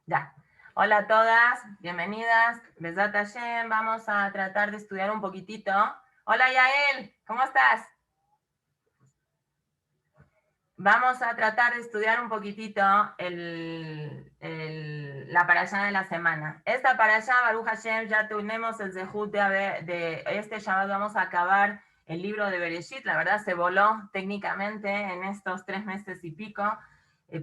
Ya. Hola a todas, bienvenidas. Besat Hashem, vamos a tratar de estudiar un poquitito. Hola Yael, ¿cómo estás? Vamos a tratar de estudiar un poquitito la parashá de la semana. Esta parashá, Baruch Hashem, ya tenemos el zehut de este Shabbat, vamos a acabar el libro de Bereshit. La verdad se voló técnicamente en estos 3 meses y pico.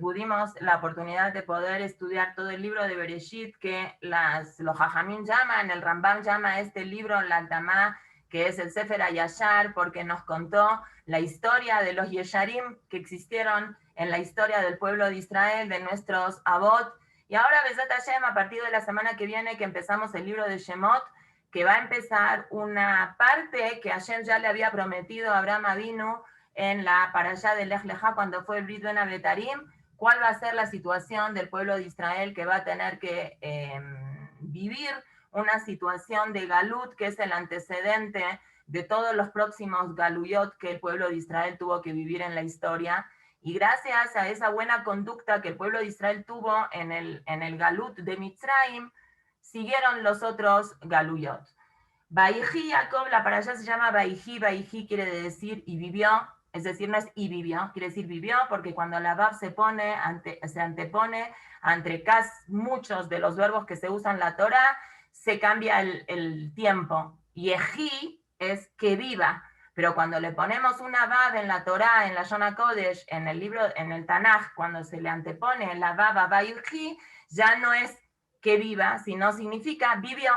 Pudimos la oportunidad de poder estudiar todo el libro de Bereshit, que los Jajamim llaman, el Rambam llama este libro la Altamá, que es el Sefer HaYashar, porque nos contó la historia de los Yesharim que existieron en la historia del pueblo de Israel, de nuestros Abot. Y ahora, Besat Hashem, a partir de la semana que viene, que empezamos el libro de Shemot, que va a empezar una parte que Hashem ya le había prometido a Abraham Avinu en la parashá de Lech Lechá, cuando fue el Brit Ben Abetarim, cuál va a ser la situación del pueblo de Israel que va a tener que vivir una situación de Galut, que es el antecedente de todos los próximos Galuyot que el pueblo de Israel tuvo que vivir en la historia. Y gracias a esa buena conducta que el pueblo de Israel tuvo en el Galut de Mitzrayim, siguieron los otros Galuyot. Baiji Jacob, la para allá se llama Baiji quiere decir y vivió, es decir, no es y vivió, quiere decir vivió, porque cuando la Vav se antepone entre muchos de los verbos que se usan en la Torah, se cambia el tiempo. Y Eji es que viva, pero cuando le ponemos una Vav en la Torah, en la Shona Kodesh, en el libro, en el Tanaj, cuando se le antepone la Vav a Baiji, ya no es que viva, sino significa vivió.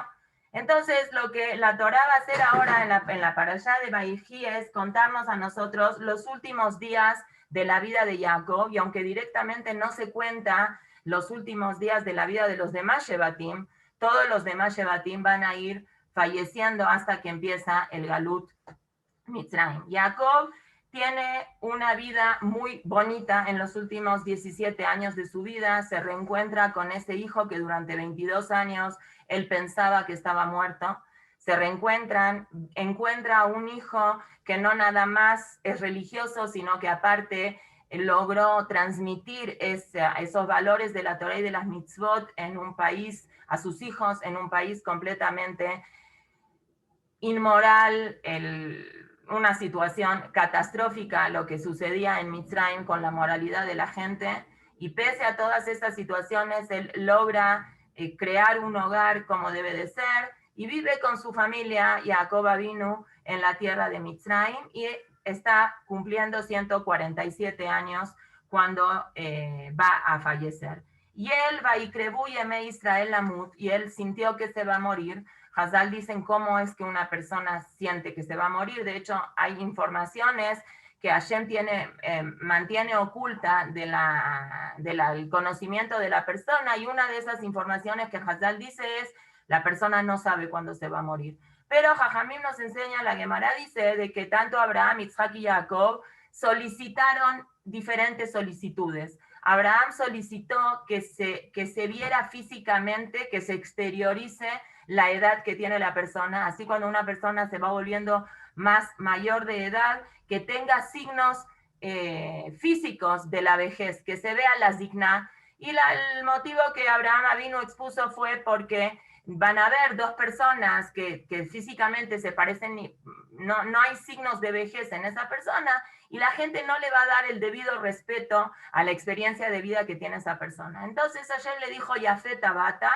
Entonces, lo que la Torá va a hacer ahora en la parashá de Baiji es contarnos a nosotros los últimos días de la vida de Jacob, y aunque directamente no se cuenta los últimos días de la vida de los demás Shevatim, todos los demás Shevatim van a ir falleciendo hasta que empieza el Galut Mitzrayim. Jacob tiene una vida muy bonita en los últimos 17 años de su vida, se reencuentra con ese hijo que durante 22 años él pensaba que estaba muerto, se reencuentran, encuentra a un hijo que no nada más es religioso, sino que aparte logró transmitir esos valores de la Torah y de las mitzvot en un país, a sus hijos, en un país completamente inmoral, una situación catastrófica, lo que sucedía en Mitzrayim con la moralidad de la gente, y pese a todas estas situaciones, él logra crear un hogar como debe de ser, y vive con su familia, Jacob Avinu, en la tierra de Mitzrayim, y está cumpliendo 147 años cuando va a fallecer. Y él va y Yemei Israel Lamut, y él sintió que se va a morir. Hazal dicen cómo es que una persona siente que se va a morir. De hecho, hay informaciones que Hashem mantiene oculta del conocimiento de la persona, y una de esas informaciones que Hazal dice es, la persona no sabe cuándo se va a morir. Pero Jajamim nos enseña, la Gemara dice, de que tanto Abraham, Isaac y Jacob solicitaron diferentes solicitudes. Abraham solicitó que se viera físicamente, que se exteriorice la edad que tiene la persona, así cuando una persona se va volviendo más mayor de edad, que tenga signos físicos de la vejez, que se vea la zikna. Y el motivo que Abraham Avinu expuso fue porque van a haber dos personas que físicamente se parecen, no hay signos de vejez en esa persona, y la gente no le va a dar el debido respeto a la experiencia de vida que tiene esa persona. Entonces ayer le dijo Yafet Tabata,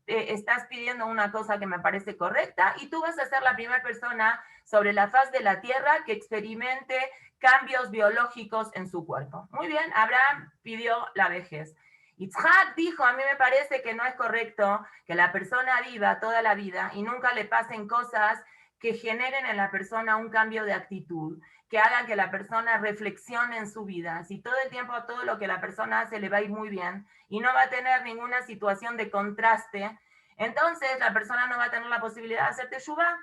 estás pidiendo una cosa que me parece correcta, y tú vas a ser la primera persona sobre la faz de la tierra que experimente cambios biológicos en su cuerpo. Muy bien, Abraham pidió la vejez. Yitzhak dijo, a mí me parece que no es correcto que la persona viva toda la vida y nunca le pasen cosas que generen en la persona un cambio de actitud, que hagan que la persona reflexione en su vida. Si todo el tiempo todo lo que la persona hace le va a ir muy bien y no va a tener ninguna situación de contraste, entonces la persona no va a tener la posibilidad de hacer teshuvah.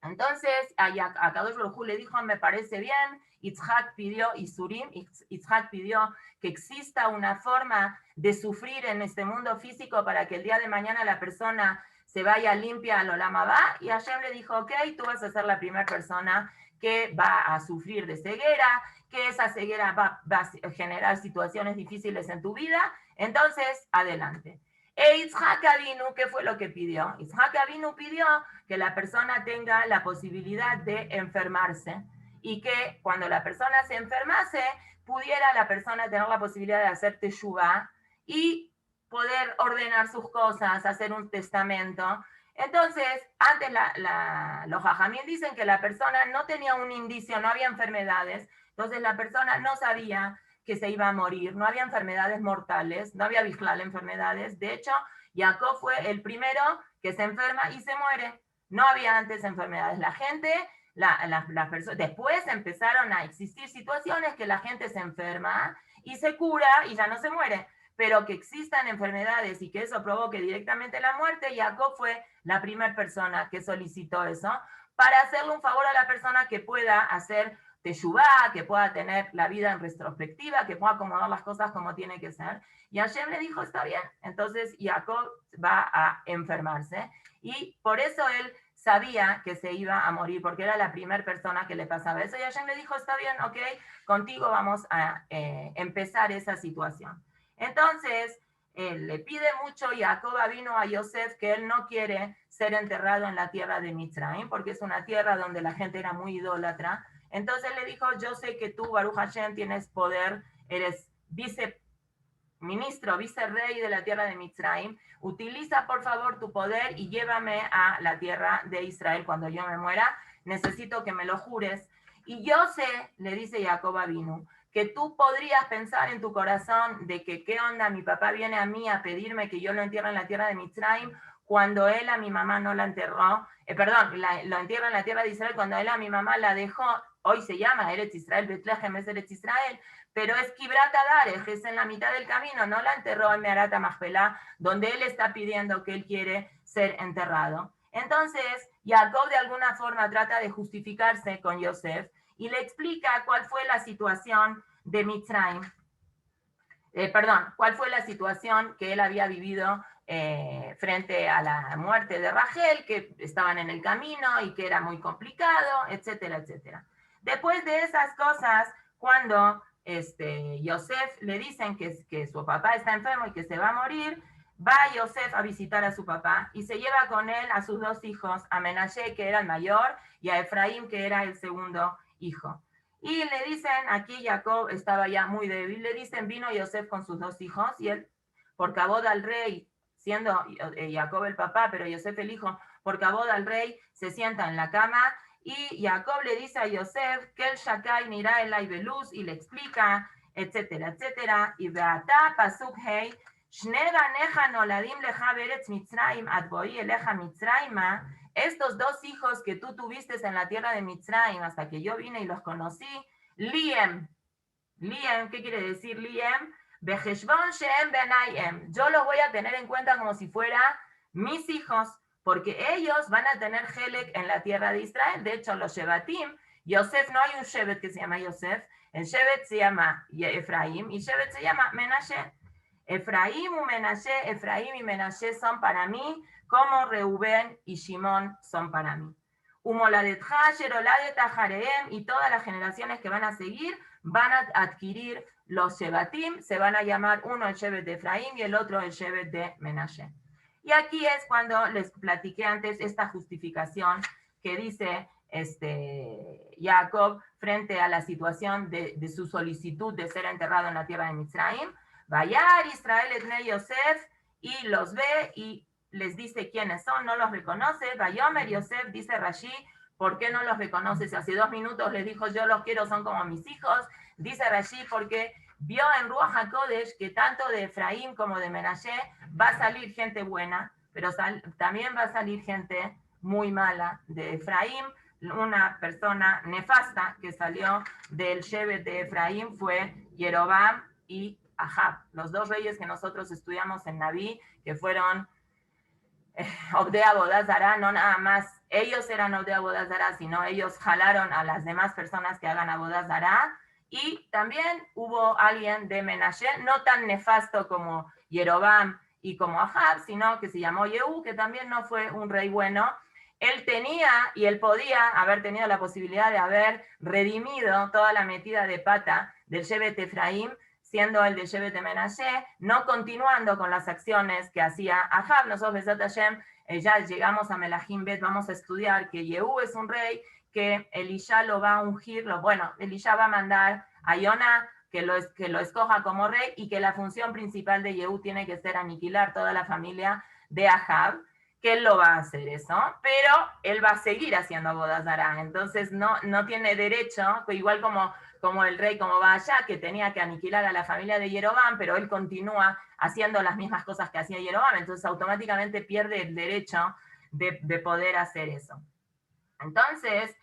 Entonces a Kadosh Baruj Hu le dijo, me parece bien. Yitzhak pidió Isurim, Yitzhak pidió que exista una forma de sufrir en este mundo físico para que el día de mañana la persona se vaya limpia al Olam Abba, y Hashem le dijo, ok, tú vas a ser la primera persona que va a sufrir de ceguera, que esa ceguera va a generar situaciones difíciles en tu vida, entonces adelante. E Yitzhak Avinu, ¿qué fue lo que pidió? Yitzhak Avinu pidió que la persona tenga la posibilidad de enfermarse y que cuando la persona se enfermase, pudiera la persona tener la posibilidad de hacer teshuvá y poder ordenar sus cosas, hacer un testamento. Entonces, antes los jajamín dicen que la persona no tenía un indicio, no había enfermedades, entonces la persona no sabía que se iba a morir, no había enfermedades mortales, no había vislal enfermedades. De hecho, Jacob fue el primero que se enferma y se muere. No había antes enfermedades. La gente, las personas, después empezaron a existir situaciones que la gente se enferma y se cura y ya no se muere. Pero que existan enfermedades y que eso provoque directamente la muerte, Jacob fue la primera persona que solicitó eso para hacerle un favor a la persona que pueda hacer teshuvá, que pueda tener la vida en retrospectiva, que pueda acomodar las cosas como tiene que ser. Y Hashem le dijo, está bien. Entonces Jacob va a enfermarse y por eso él sabía que se iba a morir, porque era la primera persona que le pasaba eso. Y Hashem le dijo, está bien, ok, contigo vamos a empezar esa situación. Entonces, le pide mucho, Jacob vino a Yosef que él no quiere ser enterrado en la tierra de Mitzrayim, porque es una tierra donde la gente era muy idólatra. Entonces le dijo, yo sé que tú, Baruch Hashem, tienes poder, eres viceministro, vicerrey de la tierra de Mitzrayim, utiliza por favor tu poder y llévame a la tierra de Israel cuando yo me muera, necesito que me lo jures. Y yo sé, le dice Jacob Avinu, que tú podrías pensar en tu corazón de que qué onda, mi papá viene a mí a pedirme que yo lo entierre en la tierra de Mitzrayim, cuando él a mi mamá no la enterró, lo entierra en la tierra de Israel, cuando él a mi mamá la dejó, hoy se llama Eretz Israel, Betlehem es Eretz Israel, pero es Kibrat Adarej, es en la mitad del camino, no la enterró en Meharat HaMachpelah, donde él está pidiendo que él quiere ser enterrado. Entonces, Jacob de alguna forma trata de justificarse con Yosef y le explica cuál fue la situación de Mitzrayim, cuál fue la situación que él había vivido frente a la muerte de Rachel, que estaban en el camino y que era muy complicado, etcétera, etcétera. Después de esas cosas, cuando Yosef le dicen que su papá está enfermo y que se va a morir, va Yosef a visitar a su papá y se lleva con él a sus dos hijos, a Menashe, que era el mayor, y a Efraín, que era el segundo hijo. Y le dicen, aquí Jacob estaba ya muy débil, le dicen, vino Yosef con sus dos hijos, y él, por cabod al rey, siendo Jacob el papá, pero Yosef el hijo, por cabod al rey, se sienta en la cama, y Jacob le dice a Yosef, que el Shakai nirá el beluz, y le explica, etcétera, etcétera, y beata pasuk hei, shne baneja noladim leja beretz Mitzrayim, ad boi eleja Mitzrayima, estos dos hijos que tú tuviste en la tierra de Mitzrayim hasta que yo vine y los conocí, Liem, ¿qué quiere decir Liem? Beheshbon Shem Benayem, yo los voy a tener en cuenta como si fuera mis hijos, porque ellos van a tener Helek en la tierra de Israel. De hecho, los Shevatim, Yosef, no hay un Shevet que se llama Yosef, el Shevet se llama Efraim y Shevet se llama Menashe. Efraim y Menashe son para mí como Reubén y Shimón son para mí. Y todas las generaciones que van a seguir van a adquirir los Shevatim, se van a llamar uno el Shevet de Efraim y el otro el Shevet de Menashe. Y aquí es cuando les platiqué antes esta justificación que dice Jacob frente a la situación de su solicitud de ser enterrado en la tierra de Mitzrayim. Vayar Israel etnei Yosef, y los ve y les dice quiénes son, no los reconoce. Vayomer Yosef, dice Rashi, ¿por qué no los reconoces? Hace 2 minutos les dijo, yo los quiero, son como mis hijos. Dice Rashi, porque vio en Ruach HaKodesh que tanto de Efraín como de Menashe va a salir gente buena, pero también va a salir gente muy mala. De Efraín, una persona nefasta que salió del Shevet de Efraín fue Jeroboam y Ahab, los dos reyes que nosotros estudiamos en Naví, que fueron Obdea Abodazara, no nada más ellos eran Obdea Abodazara, sino ellos jalaron a las demás personas que hagan Abodazara. Y también hubo alguien de Menashe, no tan nefasto como Jeroboam y como Ahab, sino que se llamó Yehú, que también no fue un rey bueno. Él tenía y él podía haber tenido la posibilidad de haber redimido toda la metida de pata del Shevet Efraim siendo el de Shevet Menashe, no continuando con las acciones que hacía Ahab. Nosotros, Besat Hashem, ya llegamos a Melahim Bet, vamos a estudiar que Yehú es un rey, que Elisha lo va a ungir, Elisha va a mandar a Yonah que lo escoja como rey, y que la función principal de Yehú tiene que ser aniquilar toda la familia de Ahab, que él lo va a hacer eso, pero él va a seguir haciendo Avodah Zará, entonces no tiene derecho, igual como el rey, como va allá, que tenía que aniquilar a la familia de Jeroboam, pero él continúa haciendo las mismas cosas que hacía Jeroboam, entonces automáticamente pierde el derecho de poder hacer eso. Entonces,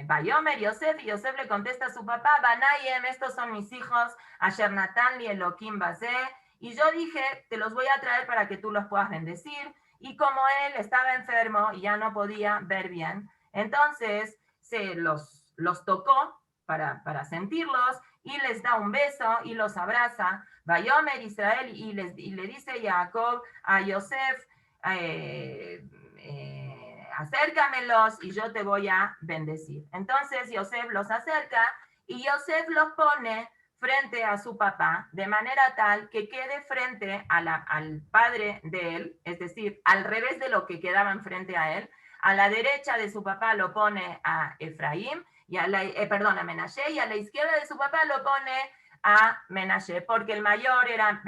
Bayomer Yosef, y Yosef le contesta a su papá, Banayem, estos son mis hijos, Asher Natan li Elohim Basé, y yo dije, te los voy a traer para que tú los puedas bendecir, y como él estaba enfermo y ya no podía ver bien, entonces se los tocó para sentirlos, y les da un beso y los abraza. Bayomer Israel, y le dice Jacob a Yosef, acércamelos y yo te voy a bendecir. Entonces Yosef los acerca y Yosef los pone frente a su papá, de manera tal que quede frente al padre de él, es decir, al revés de lo que quedaba enfrente a él. A la derecha de su papá lo pone a Efraín, y a Menashe, y a la izquierda de su papá lo pone a Menashe, porque el mayor era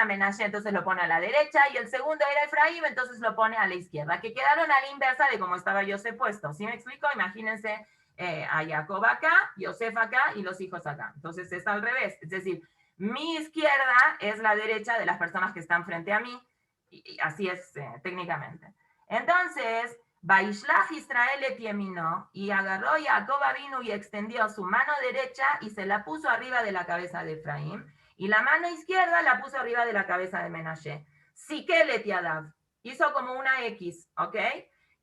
Menashe, entonces lo pone a la derecha, y el segundo era Efraín, entonces lo pone a la izquierda, que quedaron a la inversa de cómo estaba Yosef puesto. ¿Sí me explico? Imagínense a Jacob acá, Yosef acá y los hijos acá. Entonces es al revés, es decir, mi izquierda es la derecha de las personas que están frente a mí, y así es técnicamente. Entonces, Baishlach Israel et Yemino, y agarró Jacob vino y extendió su mano derecha y se la puso arriba de la cabeza de Efraín, y la mano izquierda la puso arriba de la cabeza de Menashe. Sikelet Yadav, hizo como una X, ¿ok?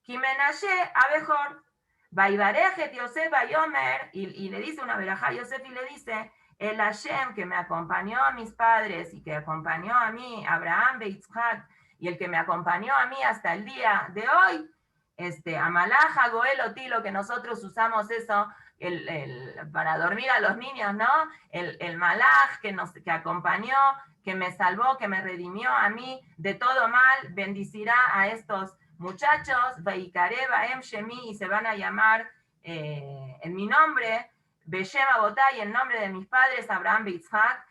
Ki Menashe abejor, Vaibarejet Yosef Bayomer, y le dice una verajá a Yosef y le dice, el Hashem que me acompañó a mis padres y que acompañó a mí, Abraham Beitzhak, y el que me acompañó a mí hasta el día de hoy, Amalaja, Goel Otilo, que nosotros usamos eso para dormir a los niños, ¿no? El malaj que acompañó, que me salvó, que me redimió a mí de todo mal, bendicirá a estos muchachos, Vaikare, Baem Shemi, y se van a llamar en mi nombre, Beshem Abotay, en nombre de mis padres, Abraham Beitzhak,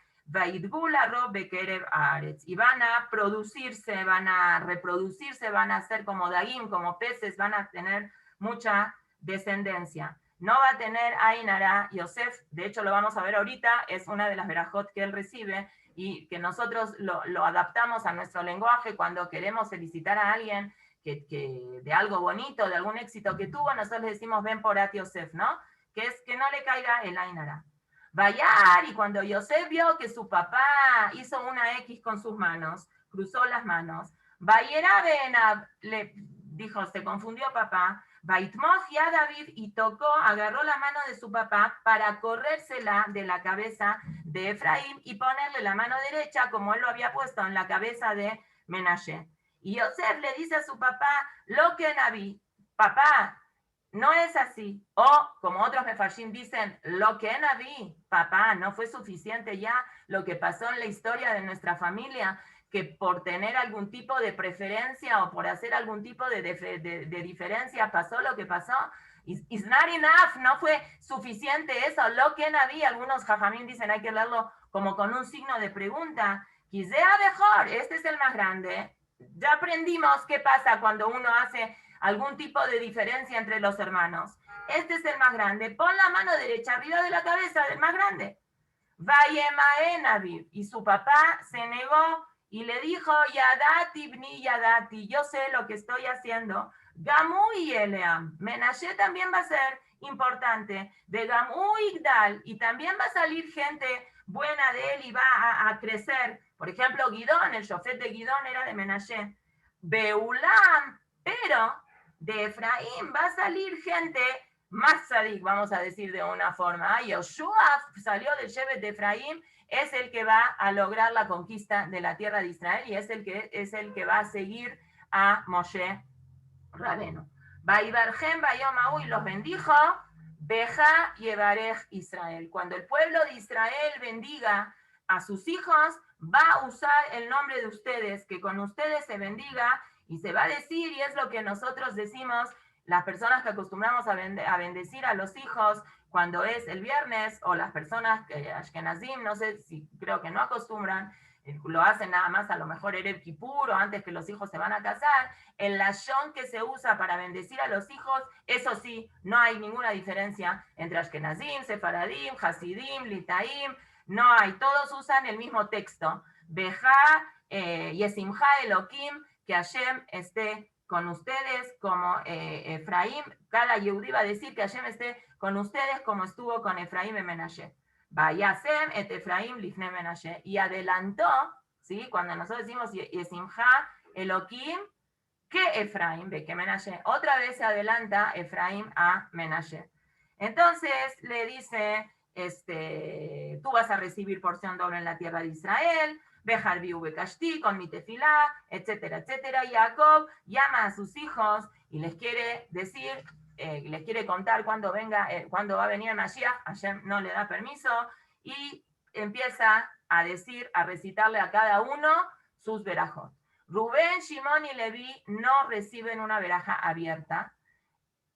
y van a producirse, van a reproducirse, van a ser como Dagim, como peces, van a tener mucha descendencia. No va a tener Ainara. Yosef, de hecho lo vamos a ver ahorita, es una de las verajot que él recibe y que nosotros lo adaptamos a nuestro lenguaje cuando queremos felicitar a alguien que de algo bonito, de algún éxito que tuvo, nosotros le decimos ven por At Yosef, ¿no? Que es que no le caiga el Ainara. Vayar, y cuando Yosef vio que su papá hizo una X con sus manos, cruzó las manos, Vayera Benab, le dijo, se confundió papá, Vaitmoch ya David, y tocó, agarró la mano de su papá para corrérsela de la cabeza de Efraín y ponerle la mano derecha como él lo había puesto en la cabeza de Menashe. Y Yosef le dice a su papá, lo que Naví, papá, no es así. O, como otros mefarshim dicen, lo que Naví, papá, no fue suficiente ya lo que pasó en la historia de nuestra familia, que por tener algún tipo de preferencia o por hacer algún tipo de diferencia pasó lo que pasó. It's not enough, no fue suficiente eso. Lo que Naví, algunos jajamín dicen, hay que leerlo como con un signo de pregunta. Quizá mejor, este es el más grande. Ya aprendimos qué pasa cuando uno hace algún tipo de diferencia entre los hermanos. Este es el más grande. Pon la mano derecha arriba de la cabeza del más grande. Y su papá se negó y le dijo, Yadati, bni Yadati, yo sé lo que estoy haciendo. Gamu y Eleam. Menashe también va a ser importante. De Gamu Igdal. Y también va a salir gente buena de él y va a crecer. Por ejemplo, Gidón, el shofet de Gidón era de Menashe. Beulam, pero de Efraín va a salir gente más sadik, vamos a decir de una forma. Yoshua salió del Shevet de Efraín, es el que va a lograr la conquista de la tierra de Israel y es el que va a seguir a Moshe Rabenu. Vaibarjem Bayomahu, y los bendijo, Beja Yevarej Israel. Cuando el pueblo de Israel bendiga a sus hijos, va a usar el nombre de ustedes, que con ustedes se bendiga, y se va a decir, y es lo que nosotros decimos, las personas que acostumbramos a bendecir a los hijos cuando es el viernes, o las personas que Ashkenazim, no sé si creo que no acostumbran, lo hacen nada más a lo mejor Erev Kippur o antes que los hijos se van a casar, el lashon que se usa para bendecir a los hijos, eso sí, no hay ninguna diferencia entre Ashkenazim, Sefaradim, Hasidim, Litaim, no hay, todos usan el mismo texto. Beja, Yesimcha Elohim, que Hashem esté con ustedes como Efraín, cada Yehudí va a decir que Hashem esté con ustedes como estuvo con Efraín y Menashe. Vayasem et Efraín lifne Menashe. Y adelantó, ¿sí? Cuando nosotros decimos Yesimcha Elohim, que Efraín, ve que Menashe, otra vez se adelanta Efraín a Menashe. Entonces le dice, tú vas a recibir porción doble en la tierra de Israel, Bejar Biu Bekashti, con mi tefilá, etcétera, etcétera. Y Jacob llama a sus hijos y les quiere decir, les quiere contar cuándo va a venir el Mashiach. Hashem no le da permiso y empieza a decir, a recitarle a cada uno sus verajot. Rubén, Shimón y Leví no reciben una veraja abierta.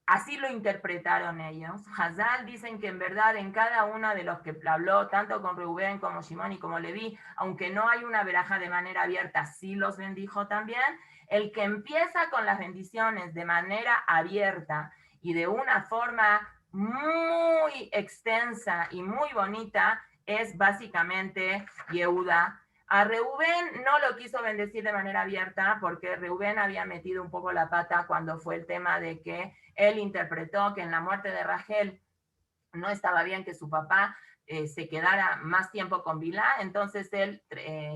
Así lo interpretaron ellos. Hazal dicen que en verdad en cada uno de los que habló, tanto con Rubén como Shimón y como Leví, aunque no hay una veraja de manera abierta, sí los bendijo también. El que empieza con las bendiciones de manera abierta y de una forma muy extensa y muy bonita es básicamente Yehuda. A Reubén no lo quiso bendecir de manera abierta porque Reubén había metido un poco la pata cuando fue el tema de que él interpretó que en la muerte de Rachel no estaba bien que su papá se quedara más tiempo con Bilá, entonces él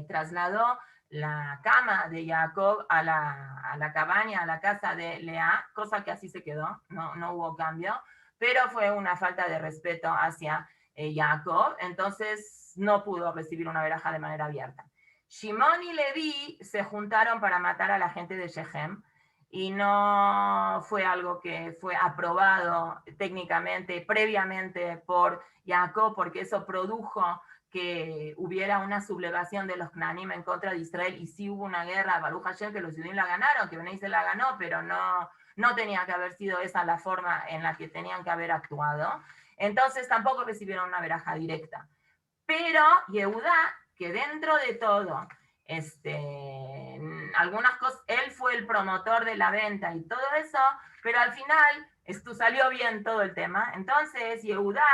trasladó la cama de Jacob a la cabaña, a la casa de Lea, cosa que así se quedó, no hubo cambio, pero fue una falta de respeto hacia Jacob, entonces no pudo recibir una veraja de manera abierta. Shimón y Leví se juntaron para matar a la gente de Shechem, y no fue algo que fue aprobado técnicamente, previamente por Jacob, porque eso produjo que hubiera una sublevación de los Knanim en contra de Israel, y sí hubo una guerra, Baruch Hashem, que los judíos la ganaron, que Bené se la ganó, pero no tenía que haber sido esa la forma en la que tenían que haber actuado. Entonces tampoco recibieron una veraja directa. Pero Yehudá, que dentro de todo, algunas cosas, él fue el promotor de la venta y todo eso, pero al final esto salió bien todo el tema. Entonces, Yehudá,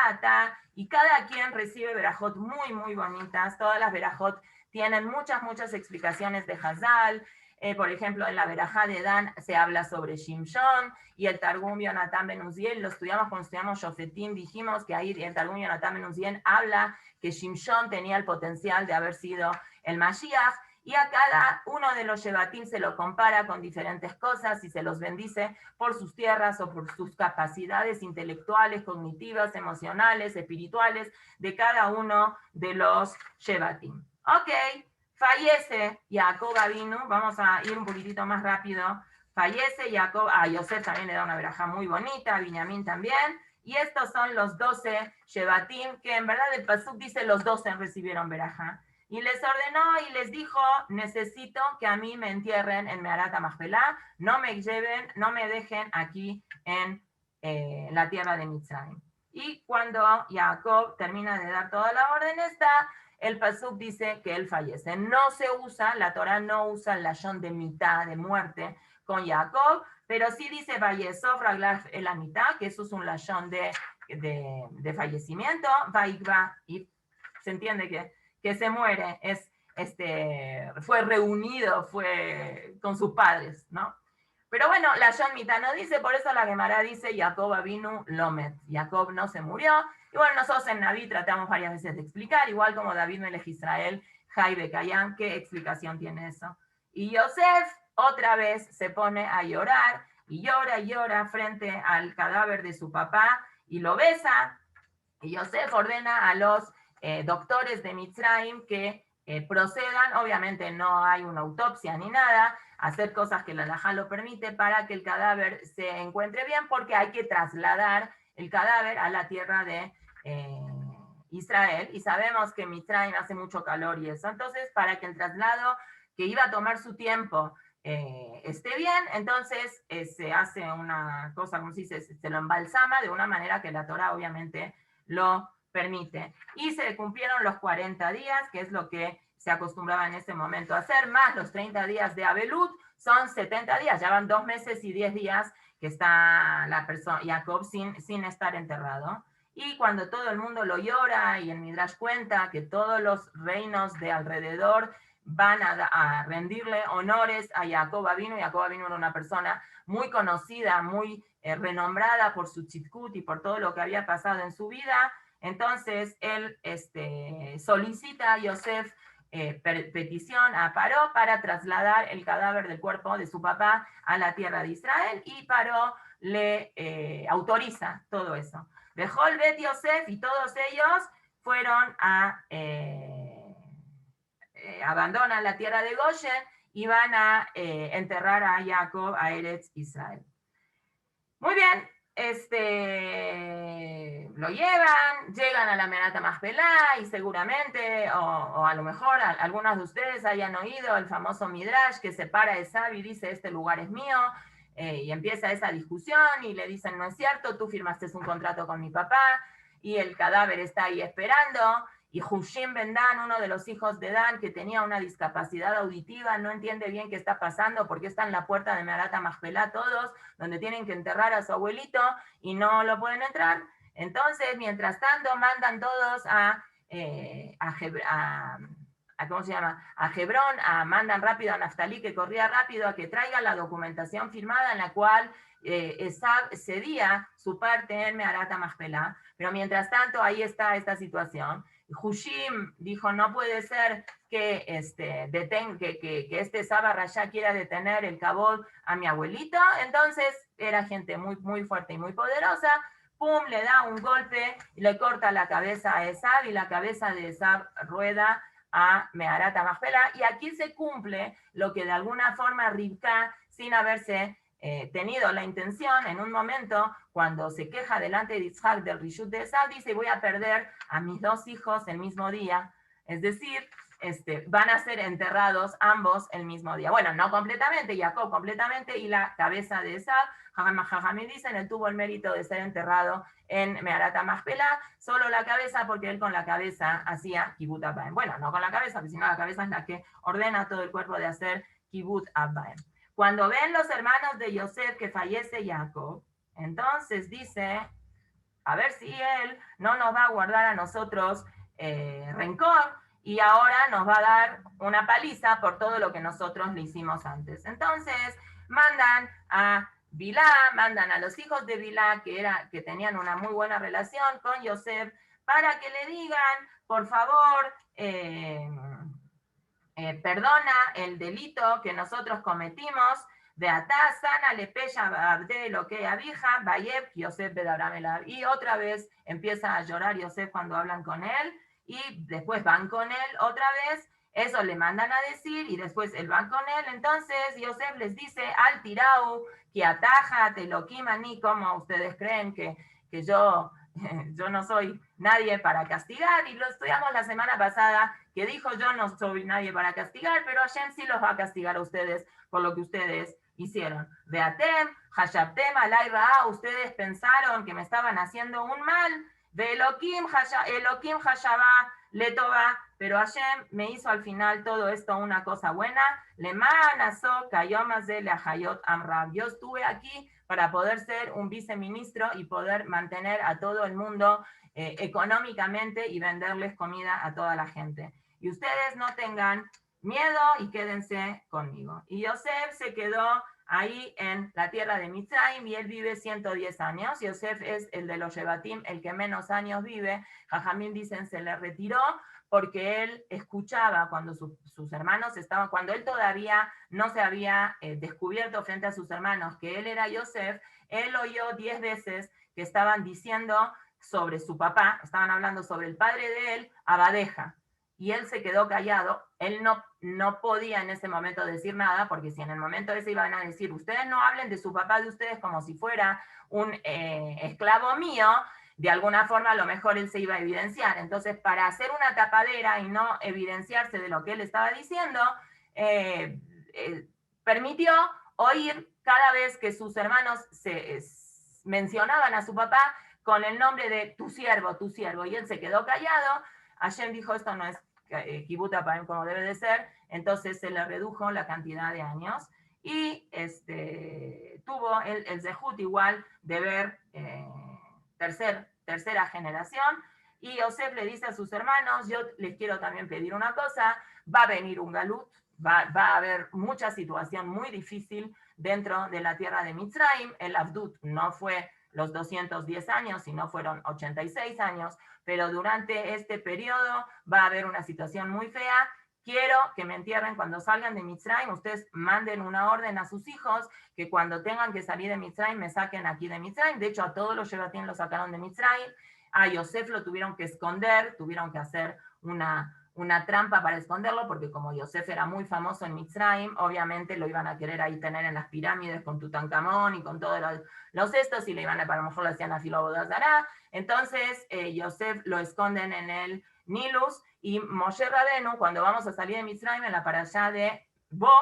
y cada quien recibe verajot muy, muy bonitas. Todas las verajot tienen muchas explicaciones de Hazal. Por ejemplo, en la verajá de Dan se habla sobre Shimshon, y el Targum Yonatan Ben Uziel, lo estudiamos cuando estudiamos Shofetim, dijimos que ahí el Targum Yonatan Ben Uziel habla que Shimshon tenía el potencial de haber sido el Mashiach, y a cada uno de los Shevatim se lo compara con diferentes cosas y se los bendice por sus tierras o por sus capacidades intelectuales, cognitivas, emocionales, espirituales de cada uno de los Shevatim. Ok, fallece Jacob Avinu, vamos a ir un poquitito más rápido. Fallece Jacob, a Yosef también le da una verajá muy bonita, a Binyamin también, y estos son los 12 Shevatim, que en verdad el Pasuk dice los 12 recibieron verajá. Y les ordenó y les dijo, necesito que a mí me entierren en Meharat HaMachpelah, no me lleven, no me dejen aquí en la tierra de Mitzrayim. Y cuando Jacob termina de dar toda la orden esta, el Pasuk dice que él fallece. No se usa, la Torah no usa el lashon de mitad, de muerte, con Jacob, pero sí dice Vayesof Raglaf el la mitad, que eso es un lashon de fallecimiento, Vaikva, y se entiende que se muere, fue reunido, fue con sus padres, ¿no? Pero bueno, la John Mita no dice, por eso la Gemara dice, Jacob Avinu Lomet, Jacob no se murió. Y bueno, nosotros en Naví tratamos varias veces de explicar, igual como David Melech Israel, Jaibe Kayan, ¿qué explicación tiene eso? Y Yosef otra vez se pone a llorar, y llora frente al cadáver de su papá, y lo besa, y Yosef ordena a los doctores de Mitzrayim que procedan, obviamente no hay una autopsia ni nada, hacer cosas que la halajá lo permite para que el cadáver se encuentre bien, porque hay que trasladar el cadáver a la tierra de Israel, y sabemos que Mitzrayim hace mucho calor y eso, entonces para que el traslado que iba a tomar su tiempo esté bien, entonces se hace una cosa, como se dice, se lo embalsama de una manera que la Torá obviamente lo permite. Y se cumplieron los 40 días, que es lo que se acostumbraba en ese momento a hacer, más los 30 días de Abelut, son 70 días, ya van 2 meses y 10 días que está la persona, Jacob sin estar enterrado. Y cuando todo el mundo lo llora, y el Midrash cuenta que todos los reinos de alrededor van a rendirle honores a Jacob Avinu. Jacob Avinu era una persona muy conocida, muy renombrada por su tzidkut y por todo lo que había pasado en su vida. Entonces él solicita a Yosef petición a Paró para trasladar el cadáver del cuerpo de su papá a la tierra de Israel, y Paró le autoriza todo eso. Dejó el Bet Yosef y todos ellos fueron a abandonan la tierra de Goshen y van a enterrar a Jacob a Eretz Israel. Muy bien, lo llevan, llegan a la Merat Machpelah, y seguramente, o a lo mejor algunos de ustedes hayan oído el famoso Midrash que separa a Esav y dice, este lugar es mío, y empieza esa discusión y le dicen, no es cierto, tú firmaste un contrato con mi papá, y el cadáver está ahí esperando. Y Hushim Ben Dan, uno de los hijos de Dan, que tenía una discapacidad auditiva, no entiende bien qué está pasando, porque está en la puerta de Merat Machpelah todos, donde tienen que enterrar a su abuelito, y no lo pueden entrar. Entonces, mientras tanto, mandan todos ¿cómo se llama? A Hebrón, mandan rápido a Naftalí, que corría rápido, a que traiga la documentación firmada en la cual Esav cedía su parte en Merat Machpelah. Pero mientras tanto, ahí está esta situación. Hushim dijo, no puede ser que este Saba Rasha quiera detener el cabot a mi abuelito. Entonces era gente muy, muy fuerte y muy poderosa. Pum, le da un golpe y le corta la cabeza a Esav, y la cabeza de Esav rueda a Meharat Machpelah. Y aquí se cumple lo que de alguna forma Rivka, sin haberse tenido la intención, en un momento, cuando se queja delante de Yitzhak del Rishut de Esav, dice, voy a perder a mis 2 hijos el mismo día. Es decir, van a ser enterrados ambos el mismo día. Bueno, no completamente, Jacob completamente, y la cabeza de Esav, Jajamim dicen, él tuvo el mérito de ser enterrado en Meharat Machpelah, solo la cabeza, porque él con la cabeza hacía Kibbutz Abbaim. Bueno, no con la cabeza, sino la cabeza es la que ordena todo el cuerpo de hacer Kibbutz Abbaim. Cuando ven los hermanos de Yosef que fallece Jacob, entonces dice, a ver si él no nos va a guardar a nosotros rencor, y ahora nos va a dar una paliza por todo lo que nosotros le hicimos antes. Entonces mandan a Bilá, mandan a los hijos de Bilá, que tenían una muy buena relación con Yosef, para que le digan, por favor, perdona el delito que nosotros cometimos, de Atá, sana, Lepeya, Abde, lo que Abija, Bayeb, Yosef, Bedabramela. Y otra vez empieza a llorar Yosef cuando hablan con él, y después van con él otra vez, eso le mandan a decir, y después él van con él. Entonces Yosef les dice, al tirau, que ataja, te lo ni, como ustedes creen que yo no soy nadie para castigar, y lo estudiamos la semana pasada, que dijo, yo no soy nadie para castigar, pero Hashem sí los va a castigar a ustedes por lo que ustedes hicieron. Beatem, Hashabtem, Alay Ra'a, ustedes pensaron que me estaban haciendo un mal, de Elohim Hashabá Letová, pero Hashem me hizo al final todo esto una cosa buena. Leman Aso Kayomas de Lehayot Amrab. Yo estuve aquí para poder ser un viceministro y poder mantener a todo el mundo económicamente, y venderles comida a toda la gente. Y ustedes no tengan miedo y quédense conmigo. Y Yosef se quedó ahí en la tierra de Mitzrayim, y él vive 110 años. Yosef es el de los Shevatim, el que menos años vive. Jajamín dicen, se le retiró porque él escuchaba cuando sus hermanos estaban, cuando él todavía no se había descubierto frente a sus hermanos que él era Yosef, él oyó 10 veces que estaban diciendo sobre su papá, estaban hablando sobre el padre de él, Abadeja. y él se quedó callado. Él no podía en ese momento decir nada, porque si en el momento ese iban a decir, ustedes no hablen de su papá de ustedes como si fuera un esclavo mío, de alguna forma a lo mejor él se iba a evidenciar. Entonces, para hacer una tapadera y no evidenciarse de lo que él estaba diciendo, permitió oír cada vez que sus hermanos mencionaban a su papá con el nombre de tu siervo, y él se quedó callado. Hashem dijo, esto no es Kibut Appaim como debe de ser, entonces se le redujo la cantidad de años, y tuvo el Zehut igual de ver tercera generación, y Yosef le dice a sus hermanos, yo les quiero también pedir una cosa, va a venir un galut, va a haber mucha situación muy difícil dentro de la tierra de Mitzrayim. El Abdut no fue los 210 años, sino fueron 86 años, pero durante este periodo va a haber una situación muy fea. Quiero que me entierren cuando salgan de Mitzrayim. Ustedes manden una orden a sus hijos que cuando tengan que salir de Mitzrayim me saquen aquí de Mitzrayim. De hecho, a todos los Shevatim los sacaron de Mitzrayim. A Yosef lo tuvieron que esconder, tuvieron que hacer una trampa para esconderlo, porque como Yosef era muy famoso en Mitzrayim, obviamente lo iban a querer ahí tener en las pirámides con Tutankamón y con todos los estos, y le iban a lo mejor le hacían a Filobodazará. Entonces Yosef lo esconden en el Nilus, y Moshe Rabenu, cuando vamos a salir de Mitzrayim, en la parashá de Bo,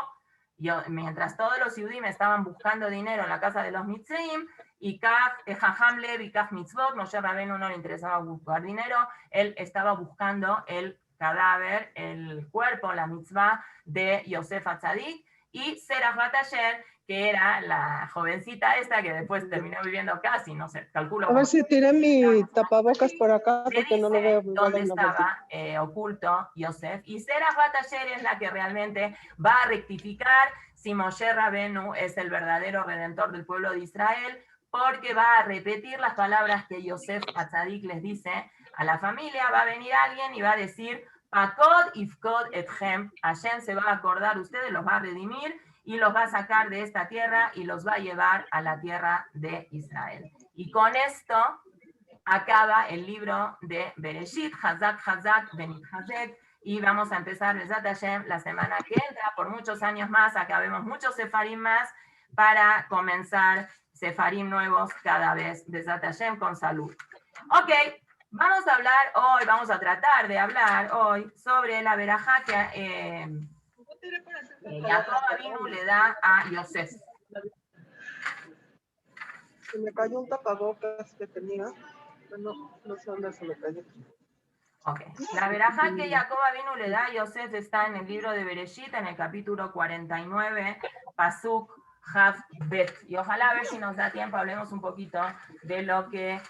mientras todos los Yudim estaban buscando dinero en la casa de los Mitzrayim, y Jajam Lev y Kaf Mitzvot, Moshe Rabenu no le interesaba buscar dinero, él estaba buscando el cadáver, el cuerpo, la mitzvah de Yosef Atzadik, y Serach Bat Asher, que era la jovencita esta que después terminó viviendo casi, no sé, calculo. A ver si tiré mi tapabocas por acá, porque no lo veo. Dónde estaba oculto Yosef, y Serach Bat Asher es la que realmente va a rectificar si Moshe Rabenu es el verdadero redentor del pueblo de Israel, porque va a repetir las palabras que Yosef Atzadik les dice a la familia. Va a venir alguien y va a decir, Pakod ifkod etchem, Hashem se va a acordar, ustedes los va a redimir y los va a sacar de esta tierra y los va a llevar a la tierra de Israel. Y con esto acaba el libro de Bereshit, Hazak, Hazak, Benit Hazek, y vamos a empezar Bezat Hashem la semana que entra, por muchos años más. Acá vemos muchos sefarim más para comenzar sefarim nuevos cada vez, Bezat Hashem, con salud. Ok, vamos a tratar de hablar hoy sobre la verajá que Jacob Avinu le da a Yosef. Se me cayó un tapabocas que tenía, no sé dónde se me cayó. Ok, la verajá que Jacob Avinu le da a Yosef está en el libro de Bereshit, en el capítulo 49, Pasuk Hav Bet. Y ojalá a ver si nos da tiempo, hablemos un poquito de lo que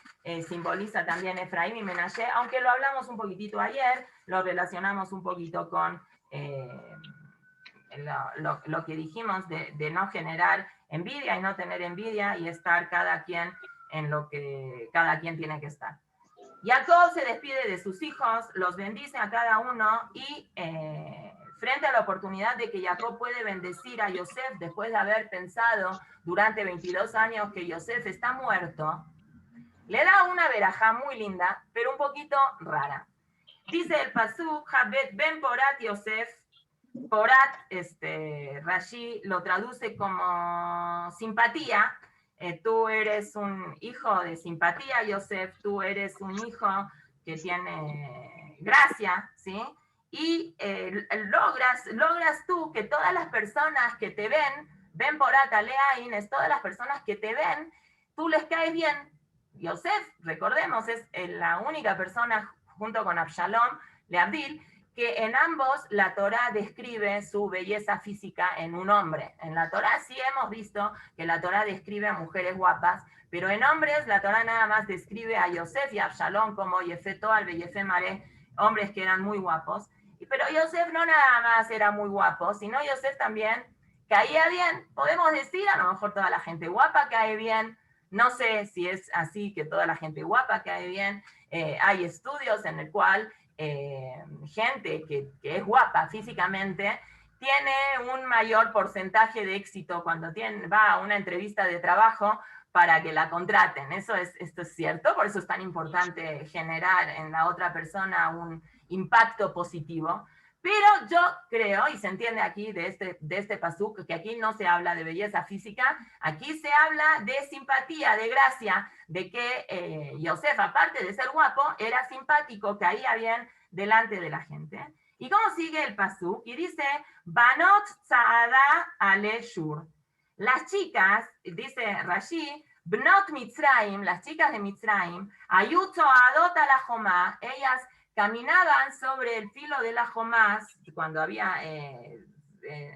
simboliza también Efraín y Menashe, aunque lo hablamos un poquitito ayer, lo relacionamos un poquito con lo que dijimos de no generar envidia y no tener envidia y estar cada quien en lo que cada quien tiene que estar. Jacob se despide de sus hijos, los bendice a cada uno, y frente a la oportunidad de que Jacob puede bendecir a Yosef después de haber pensado durante 22 años que Yosef está muerto, le da una verajá muy linda, pero un poquito rara. Dice el pasuk, Habet ben Porat Yosef. Porat, Rashi lo traduce como simpatía. Tú eres un hijo de simpatía, Yosef, tú eres un hijo que tiene gracia, ¿sí? Y logras tú que todas las personas que te ven Porat Aleain, es todas las personas que te ven, tú les caes bien. Yosef, recordemos, es la única persona junto con Absalom, Leabdil, que en ambos la Torá describe su belleza física en un hombre. En la Torá sí hemos visto que la Torá describe a mujeres guapas, pero en hombres la Torá nada más describe a Yosef y a Absalom como Yefe Toal y Yefe Maré, hombres que eran muy guapos. Pero Yosef no nada más era muy guapo, sino Yosef también caía bien. Podemos decir, a lo mejor toda la gente guapa cae bien. No sé si es así que toda la gente guapa cae bien. Hay estudios en el cual gente que es guapa físicamente tiene un mayor porcentaje de éxito cuando va a una entrevista de trabajo para que la contraten. Esto es cierto, por eso es tan importante generar en la otra persona un impacto positivo. Pero yo creo, y se entiende aquí de este pasuk, que aquí no se habla de belleza física, aquí se habla de simpatía, de gracia, de que Yosef, aparte de ser guapo, era simpático, caía bien delante de la gente. ¿Y cómo sigue el pasuk? Y dice, Banot Tza'ada Ale Shur. Las chicas, dice Rashi, Bnot Mitzrayim, las chicas de Mitzrayim, Ayut Tza'adot ala Jomá, ellas caminaban sobre el filo de la Jomás, cuando había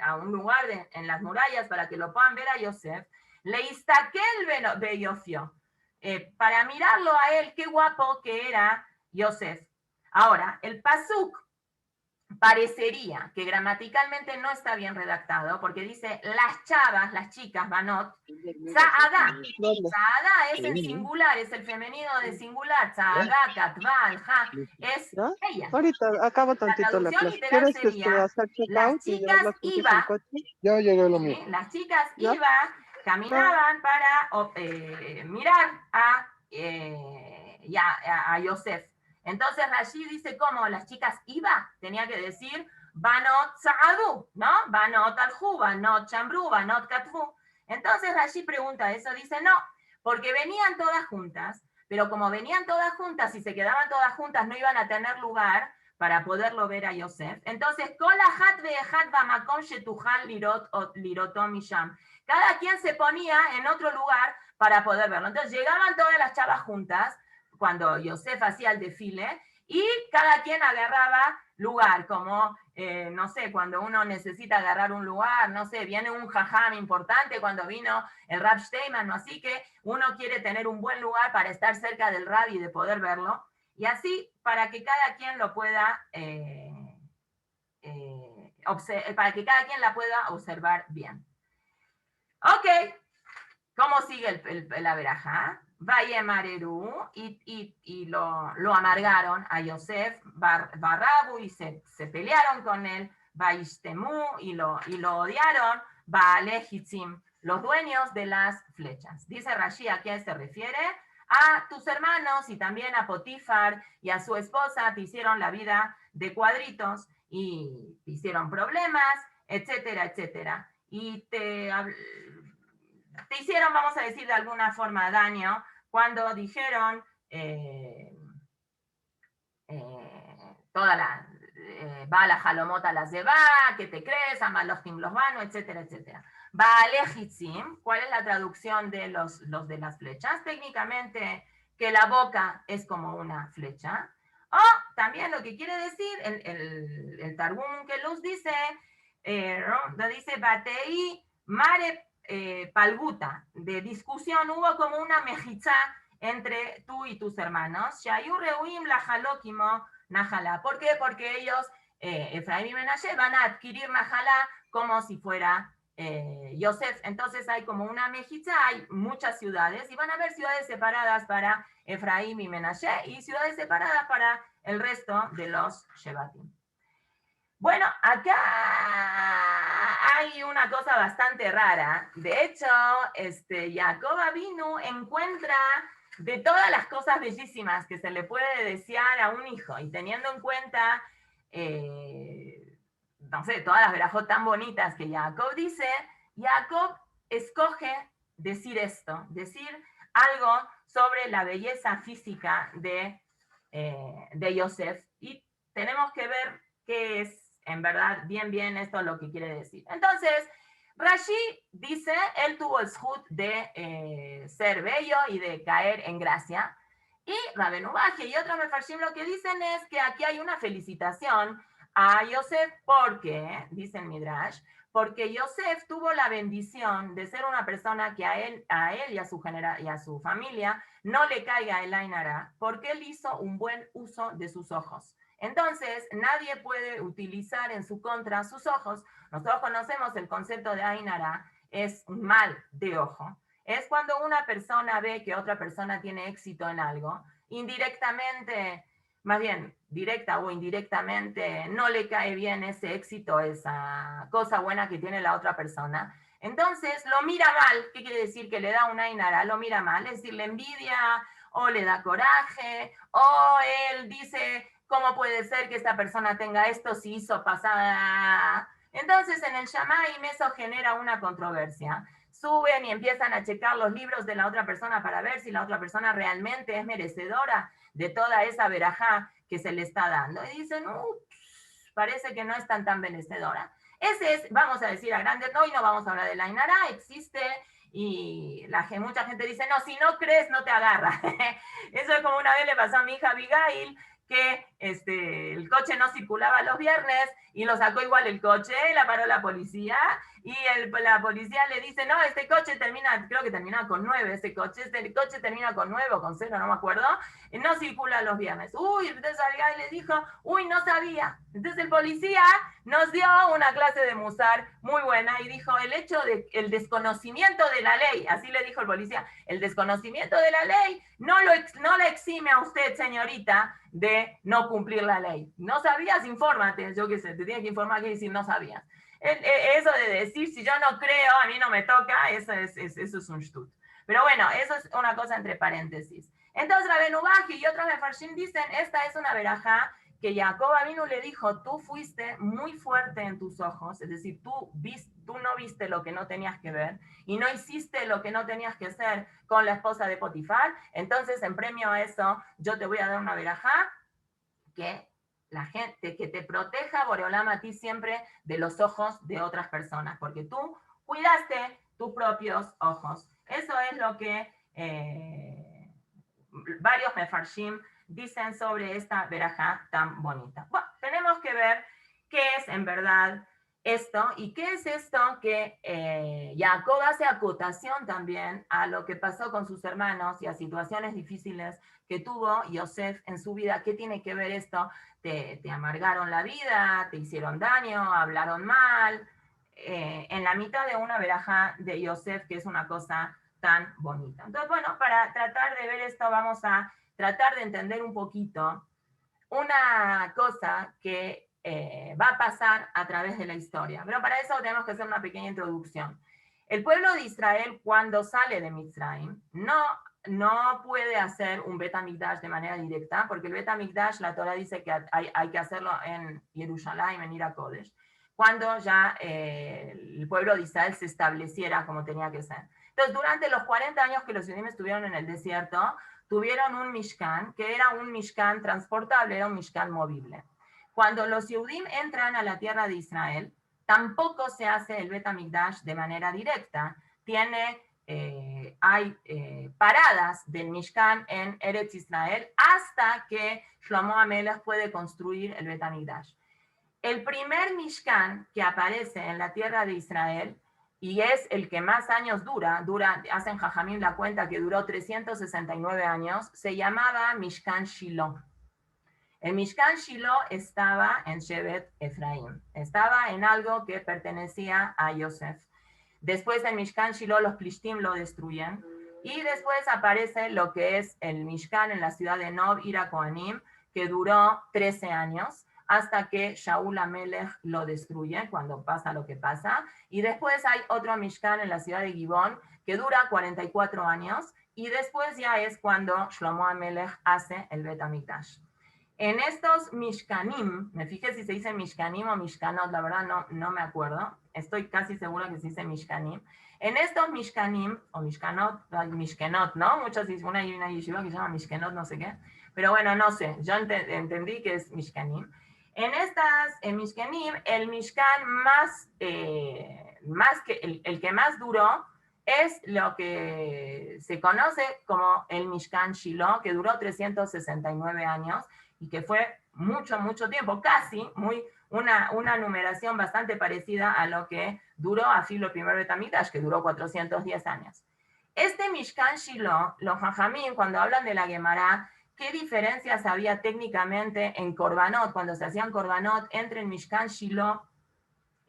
a un lugar en las murallas para que lo puedan ver a Yosef, le istaquel beyofio, para mirarlo a él, qué guapo que era Yosef. Ahora, el pasuk parecería que gramaticalmente no está bien redactado, porque dice las chavas, las chicas, banot, Tza'ada. Tza'ada es el singular, es el femenino de singular. Tza'ada, katval, ja, es ¿Ya? ella. Ahorita acabo La tantito la traducción clase. literal ¿Quieres sería, hacer check las out y chicas llevar las cosas iba, al coche? Ya llegué lo ¿sí? mío. Las chicas ¿Ya? caminaban para mirar a Yosef. Entonces Rashi dice, ¿cómo? Las chicas tenía que decir, Banot Sa'adu, ¿no? Banot Alhu, Banot Chambru, Banot Katfu. Entonces Rashi pregunta eso, dice, no, porque venían todas juntas, pero como venían todas juntas y se quedaban todas juntas, no iban a tener lugar para poderlo ver a Yosef. Entonces, cada quien se ponía en otro lugar para poder verlo. Entonces, llegaban todas las chavas juntas, cuando Yosef hacía el desfile, y cada quien agarraba lugar, como, no sé, cuando uno necesita agarrar un lugar, no sé, viene un jajam importante, cuando vino el Rab Steinman, ¿no? Así que uno quiere tener un buen lugar para estar cerca del Rab y de poder verlo, y así para que cada quien lo pueda, para que cada quien la pueda observar bien. Ok, ¿cómo sigue la verajá? Vayemareru, y lo amargaron a Yosef, Barrabu, y se pelearon con él, Vaishtemu, y lo odiaron, Baalejitzim, los dueños de las flechas. Dice Rashi, ¿a quién se refiere? A tus hermanos y también a Potifar y a su esposa te hicieron la vida de cuadritos y te hicieron problemas, etcétera, etcétera. Y te hicieron, vamos a decir de alguna forma, daño cuando dijeron toda la va la jalomota las de va, que te crees, ama los timlosvano, etcétera, etcétera. Baalejitzim, ¿cuál es la traducción de los de las flechas? Técnicamente, que la boca es como una flecha. O también lo que quiere decir, el Targum que Luz dice, ¿no? Dice, Batei mare palguta, de discusión, hubo como una mejizá entre tú y tus hermanos. Shayu reuim la jalokimo najalá. ¿Por qué? Porque ellos, Efraín y Menashe, van a adquirir najalá como si fuera Yosef. Entonces hay como una mejizá, hay muchas ciudades, y van a haber ciudades separadas para Efraín y Menashe, y ciudades separadas para el resto de los Shevatim. Bueno, acá hay una cosa bastante rara. De hecho, Jacob Avinu encuentra de todas las cosas bellísimas que se le puede desear a un hijo, y teniendo en cuenta, no sé, todas las verajot tan bonitas que Jacob dice, Jacob escoge decir esto, decir algo sobre la belleza física de Yosef, y tenemos que ver qué es en verdad bien esto lo que quiere decir. Entonces, Rashi dice, él tuvo el zhut de ser bello y de caer en gracia, y Rabenu Baje y otros mefarshim lo que dicen es que aquí hay una felicitación a Yosef porque, dicen Midrash, porque Yosef tuvo la bendición de ser una persona que a él y a su familia no le caiga el Ain Hara, porque él hizo un buen uso de sus ojos. Entonces, nadie puede utilizar en su contra sus ojos. Nosotros conocemos el concepto de Ain Hara, es un mal de ojo. Es cuando una persona ve que otra persona tiene éxito en algo, indirectamente, más bien directa o indirectamente, no le cae bien ese éxito, esa cosa buena que tiene la otra persona. Entonces lo mira mal. ¿Qué quiere decir? Que le da una Ain Hara, lo mira mal, es decir, le envidia o le da coraje, o él dice ¿Cómo puede ser que esta persona tenga esto si hizo pasada? Entonces en el Shamaim eso genera una controversia. Suben y empiezan a checar los libros de la otra persona para ver si la otra persona realmente es merecedora de toda esa verajá que se le está dando. Y dicen, parece que no es tan merecedora. Ese es, vamos a decir a grandes, hoy no vamos a hablar de la Inara, existe, y mucha gente dice, no, si no crees, no te agarra. Eso es como una vez le pasó a mi hija Abigail, que el coche no circulaba los viernes y lo sacó igual el coche, la paró la policía y la policía le dice, no, este coche termina, creo que termina con 9, este coche termina con 9 o con 0, no me acuerdo, no circula los viernes. Entonces Abigail le dijo, no sabía. Entonces el policía nos dio una clase de musar muy buena y dijo, el desconocimiento de la ley, así le dijo el policía, el desconocimiento de la ley no le exime a usted, señorita, de no cumplir la ley. No sabías, infórmate, yo qué sé, te tiene que informar que decir no sabías. Eso de decir, si yo no creo, a mí no me toca, eso es un shtut. Pero bueno, eso es una cosa entre paréntesis. Entonces Rabenu Baji y otros mefarshim dicen, esta es una verajá que Jacob Avinu le dijo, tú fuiste muy fuerte en tus ojos, es decir, tú no viste lo que no tenías que ver y no hiciste lo que no tenías que hacer con la esposa de Potifar, entonces en premio a eso yo te voy a dar una verajá que la gente, que te proteja Boreolam a ti siempre de los ojos de otras personas, porque tú cuidaste tus propios ojos. Eso es lo que varios mefarshim dicen sobre esta verajá tan bonita. Bueno, tenemos que ver qué es en verdad esto y qué es esto que Jacob hace acotación también a lo que pasó con sus hermanos y a situaciones difíciles que tuvo Yosef en su vida. ¿Qué tiene que ver esto? Te amargaron la vida, te hicieron daño, hablaron mal, en la mitad de una verajá de Yosef, que es una cosa tan bonita. Entonces, bueno, para tratar de ver esto vamos a tratar de entender un poquito una cosa que va a pasar a través de la historia. Pero para eso tenemos que hacer una pequeña introducción. El pueblo de Israel, cuando sale de Mitzrayim, no puede hacer un Bet HaMikdash de manera directa, porque el Bet HaMikdash, la Torah dice que hay que hacerlo en Jerusalén, en Ira Kodesh, cuando ya el pueblo de Israel se estableciera como tenía que ser. Entonces, durante los 40 años que los judíos estuvieron en el desierto, tuvieron un Mishkan, que era un Mishkan transportable, era un Mishkan movible. Cuando los Yehudim entran a la tierra de Israel, tampoco se hace el Bet HaMikdash de manera directa. Hay paradas del Mishkan en Eretz Israel hasta que Shlomo HaMelech puede construir el Bet HaMikdash. El primer Mishkan que aparece en la tierra de Israel, y es el que más años dura, hacen Jajamim la cuenta que duró 369 años, se llamaba Mishkan Shiloh. El Mishkan Shiloh estaba en Shevet Efraín, estaba en algo que pertenecía a Yosef. Después el Mishkan Shiloh, los Plishtim lo destruyen, y después aparece lo que es el Mishkan en la ciudad de Nob, Ira Kohanim, que duró 13 años, hasta que Shaul HaMelech lo destruye, cuando pasa lo que pasa. Y después hay otro Mishkan en la ciudad de Gibón, que dura 44 años, y después ya es cuando Shlomo HaMelech hace el Bet HaMikdash. En estos Mishkanim, me fijé si se dice Mishkanim o Mishkanot, la verdad no me acuerdo, estoy casi segura que se dice Mishkanim. En estos Mishkanim, o Mishkanot, Mishkenot, ¿no? Muchos dicen, una yeshiva que se llama Mishkenot, no sé qué, pero bueno, no sé, yo entendí que es Mishkanim. En Mishkanim, el Mishkan el que más duró es lo que se conoce como el Mishkan Shiloh, que duró 369 años y que fue mucho tiempo, casi una numeración bastante parecida a lo que duró así el primer Bet HaMikdash, que duró 410 años. Este Mishkan Shiloh, los Jajamim, cuando hablan de la Gemara, ¿qué diferencias había técnicamente en Korbanot, cuando se hacían Korbanot, entre el Mishkan Shiloh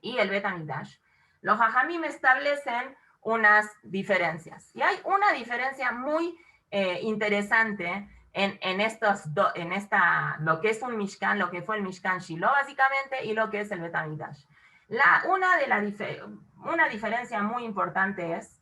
y el Bet HaMikdash? Los Jajamim establecen unas diferencias. Y hay una diferencia muy interesante lo que es un Mishkan, lo que fue el Mishkan Shiloh básicamente, y lo que es el Bet HaMikdash. Una diferencia muy importante es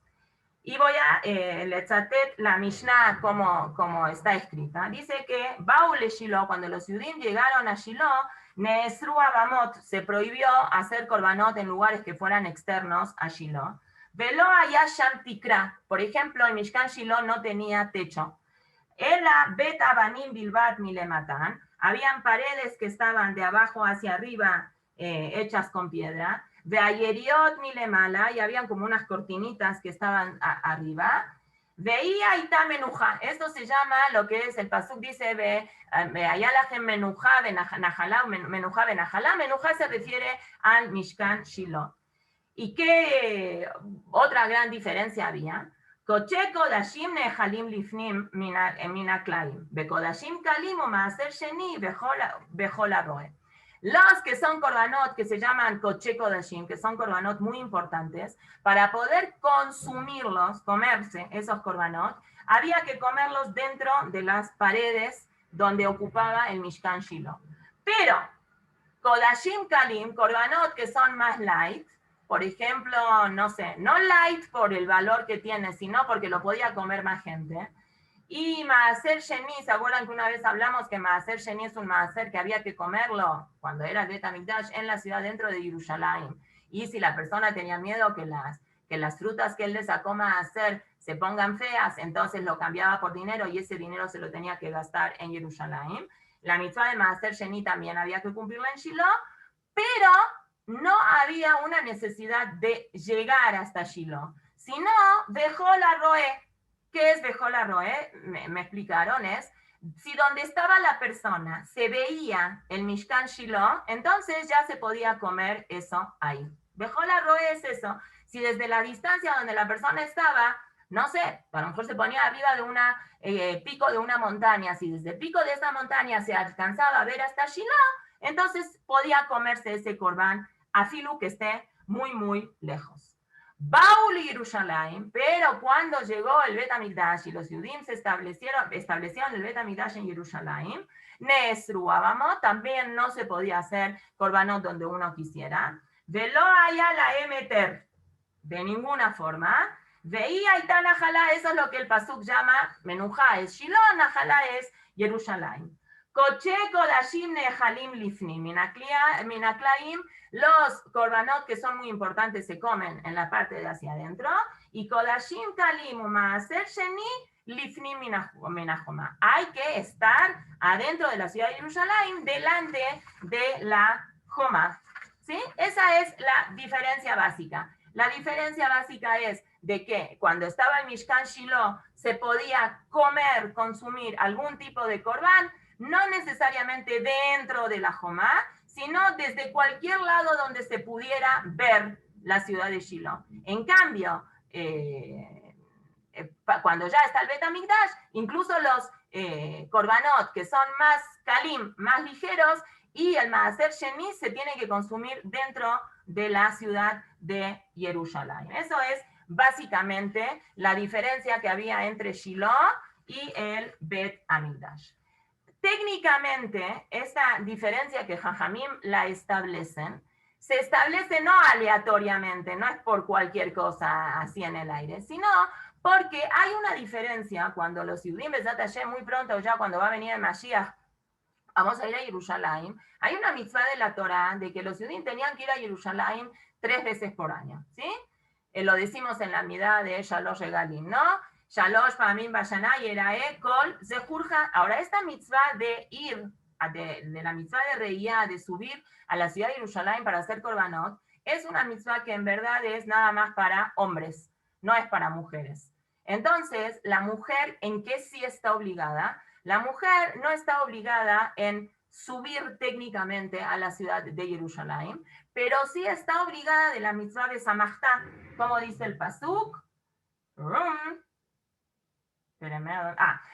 Y voy a lechatet la Mishnah como está escrita. Dice que Baule Shiloh, cuando los Yudim llegaron a Shiloh, Neesru Abamot, se prohibió hacer korbanot en lugares que fueran externos a Shiloh. Velo allá Sham Tikra, por ejemplo, el Mishkan Shiloh no tenía techo. Ela Bet Abanim Bilbat Milematan, habían paredes que estaban de abajo hacia arriba hechas con piedra. De Ayeriot Milemala, y habían como unas cortinitas que estaban arriba. Veía Ita Menuja, esto se llama lo que es, el pasuk dice, Ayalajem Menuja Benajalá, Menuja Benajalá, Menuja se refiere al Mishkan Shiloh. ¿Y qué otra gran diferencia había? Koche Kodashim Nehalim Lifnim Mina Klaim, Bekodashim Kalim o Maaser Sheni Bejola Roe. Los que son korbanot, que se llaman Koche Kodashim, que son korbanot muy importantes, para poder consumirlos, comerse esos korbanot, había que comerlos dentro de las paredes donde ocupaba el Mishkan Shiloh. Pero Kodashim Kalim, korbanot que son más light, por ejemplo, no sé, no light por el valor que tiene, sino porque lo podía comer más gente. Y Maaser Sheni, ¿se acuerdan que una vez hablamos que Maaser Sheni es un Maaser que había que comerlo cuando era el Bet HaMikdash en la ciudad dentro de Jerusalén? Y si la persona tenía miedo que las frutas que él le sacó Maaser se pongan feas, entonces lo cambiaba por dinero y ese dinero se lo tenía que gastar en Jerusalén. La mitzvah de Maaser Sheni también había que cumplirla en Shiloh, pero no había una necesidad de llegar hasta Shiloh, sino Bejola Roe. ¿Qué es Bejola Roe? Me explicaron, es si donde estaba la persona se veía el Mishkan Shiloh, entonces ya se podía comer eso ahí. Bejola Roe es eso. Si desde la distancia donde la persona estaba, no sé, a lo mejor se ponía arriba de un pico de una montaña, si desde el pico de esa montaña se alcanzaba a ver hasta Shiloh, entonces podía comerse ese corbán a filu que esté muy, muy lejos. Bauli Yerushalayim, pero cuando llegó el Bet HaMikdash y los Yudim se establecieron el Bet HaMikdash en Yerushalayim, Nesru Abamot, también no se podía hacer korbanot donde uno quisiera. Velo haya la emeter, de ninguna forma. Veía y Najalá, eso es lo que el pasuk llama Menuja, es Shiloh, Najalá es Yerushalayim. Koche Kodashim Nehalim Lifnim, Minaklaim, los korbanot que son muy importantes se comen en la parte de hacia adentro, y Kodashim Kalim Maaser Sheni Lifnim Minahoma. Hay que estar adentro de la ciudad de Jerusalén, delante de la Joma. ¿Sí? Esa es la diferencia básica. La diferencia básica es de que cuando estaba el Mishkan Shiloh se podía comer, consumir algún tipo de corbán, no necesariamente dentro de la Jomá, sino desde cualquier lado donde se pudiera ver la ciudad de Shiloh. En cambio, cuando ya está el Bet HaMikdash, incluso los korbanot, que son más kalim, más ligeros, y el Maaser Sheni se tiene que consumir dentro de la ciudad de Jerusalén. Eso es básicamente la diferencia que había entre Shiloh y el Bet HaMikdash. Técnicamente, esta diferencia que Jajamim la establecen, se establece no aleatoriamente, no es por cualquier cosa así en el aire, sino porque hay una diferencia cuando los Yudim Bezat Hashem muy pronto, ya cuando va a venir el Mashiach, vamos a ir a Jerusalén, hay una mitzvah de la Torah de que los Yudim tenían que ir a Jerusalén 3 veces por año, ¿sí? Lo decimos en la midá de Shalosh Regalim, ¿no? Shalosh Pamim Bashaná y Erae Kol Zehurja. Ahora, esta mitzvah de ir, de la mitzvah de Reía, de subir a la ciudad de Jerusalén para hacer korbanot, es una mitzvah que en verdad es nada más para hombres, no es para mujeres. Entonces, la mujer, ¿en qué sí está obligada? La mujer no está obligada en subir técnicamente a la ciudad de Jerusalén, pero sí está obligada de la mitzvah de Samachta, como dice el pasuk.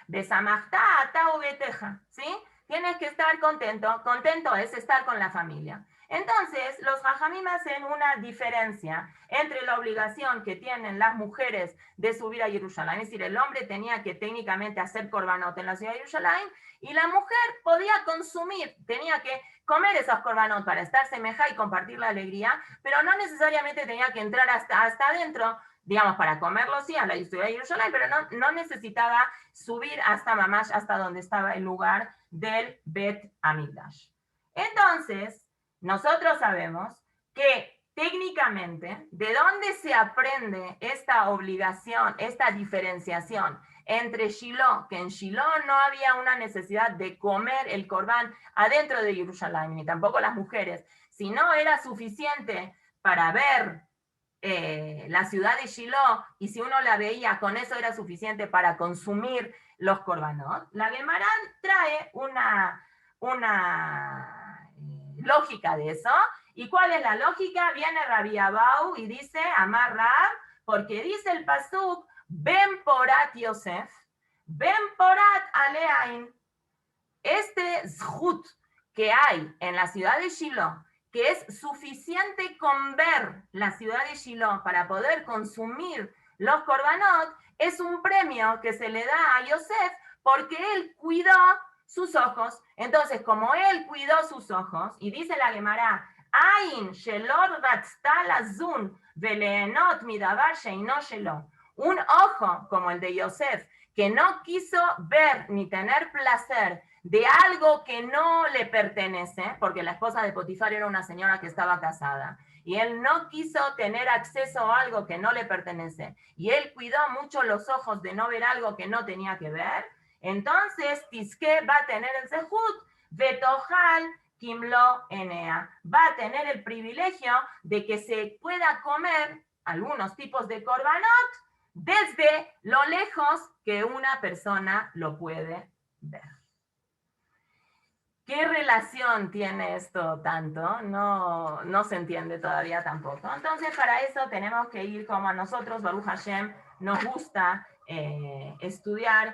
De Samachta ata ubeteja, ¿sí? Tienes que estar contento. Contento es estar con la familia. Entonces, los Jajamim hacen una diferencia entre la obligación que tienen las mujeres de subir a Jerusalén, es decir, el hombre tenía que técnicamente hacer korbanot en la ciudad de Jerusalén, y la mujer podía consumir, tenía que comer esos korbanot para estar semeja y compartir la alegría, pero no necesariamente tenía que entrar hasta adentro digamos, para comerlo sí, a la ciudad de Jerusalén, pero no necesitaba subir hasta Mamash, hasta donde estaba el lugar del Bet Hamikdash. Entonces, nosotros sabemos que técnicamente, ¿de dónde se aprende esta obligación, esta diferenciación entre Shiloh, que en Shiloh no había una necesidad de comer el corbán adentro de Jerusalén, ni tampoco las mujeres, sino era suficiente para ver la ciudad de Shiloh, y si uno la veía, con eso era suficiente para consumir los korbanot? La Gemara trae una lógica de eso. ¿Y cuál es la lógica? Viene Rabbi Abau y dice, Amar Rab, porque dice el pasuk, Ben Porat Yosef, Ben Porat Aleain. Este zhut que hay en la ciudad de Shiloh, que es suficiente con ver la ciudad de Shiloh para poder consumir los korbanot, es un premio que se le da a Yosef porque él cuidó sus ojos. Entonces, como él cuidó sus ojos, y dice la Gemara, Ain shelor ratztal azun veleenot midavar sheino shelo. Un ojo como el de Yosef, que no quiso ver ni tener placer de algo que no le pertenece, porque la esposa de Potifar era una señora que estaba casada, y él no quiso tener acceso a algo que no le pertenece, y él cuidó mucho los ojos de no ver algo que no tenía que ver. Entonces, Tisque va a tener el zehut, Betojal Kimlo Enea, va a tener el privilegio de que se pueda comer algunos tipos de korbanot desde lo lejos que una persona lo puede ver. ¿Qué relación tiene esto tanto? No se entiende todavía tampoco. Entonces, para eso tenemos que ir como a nosotros, Baruch Hashem, nos gusta estudiar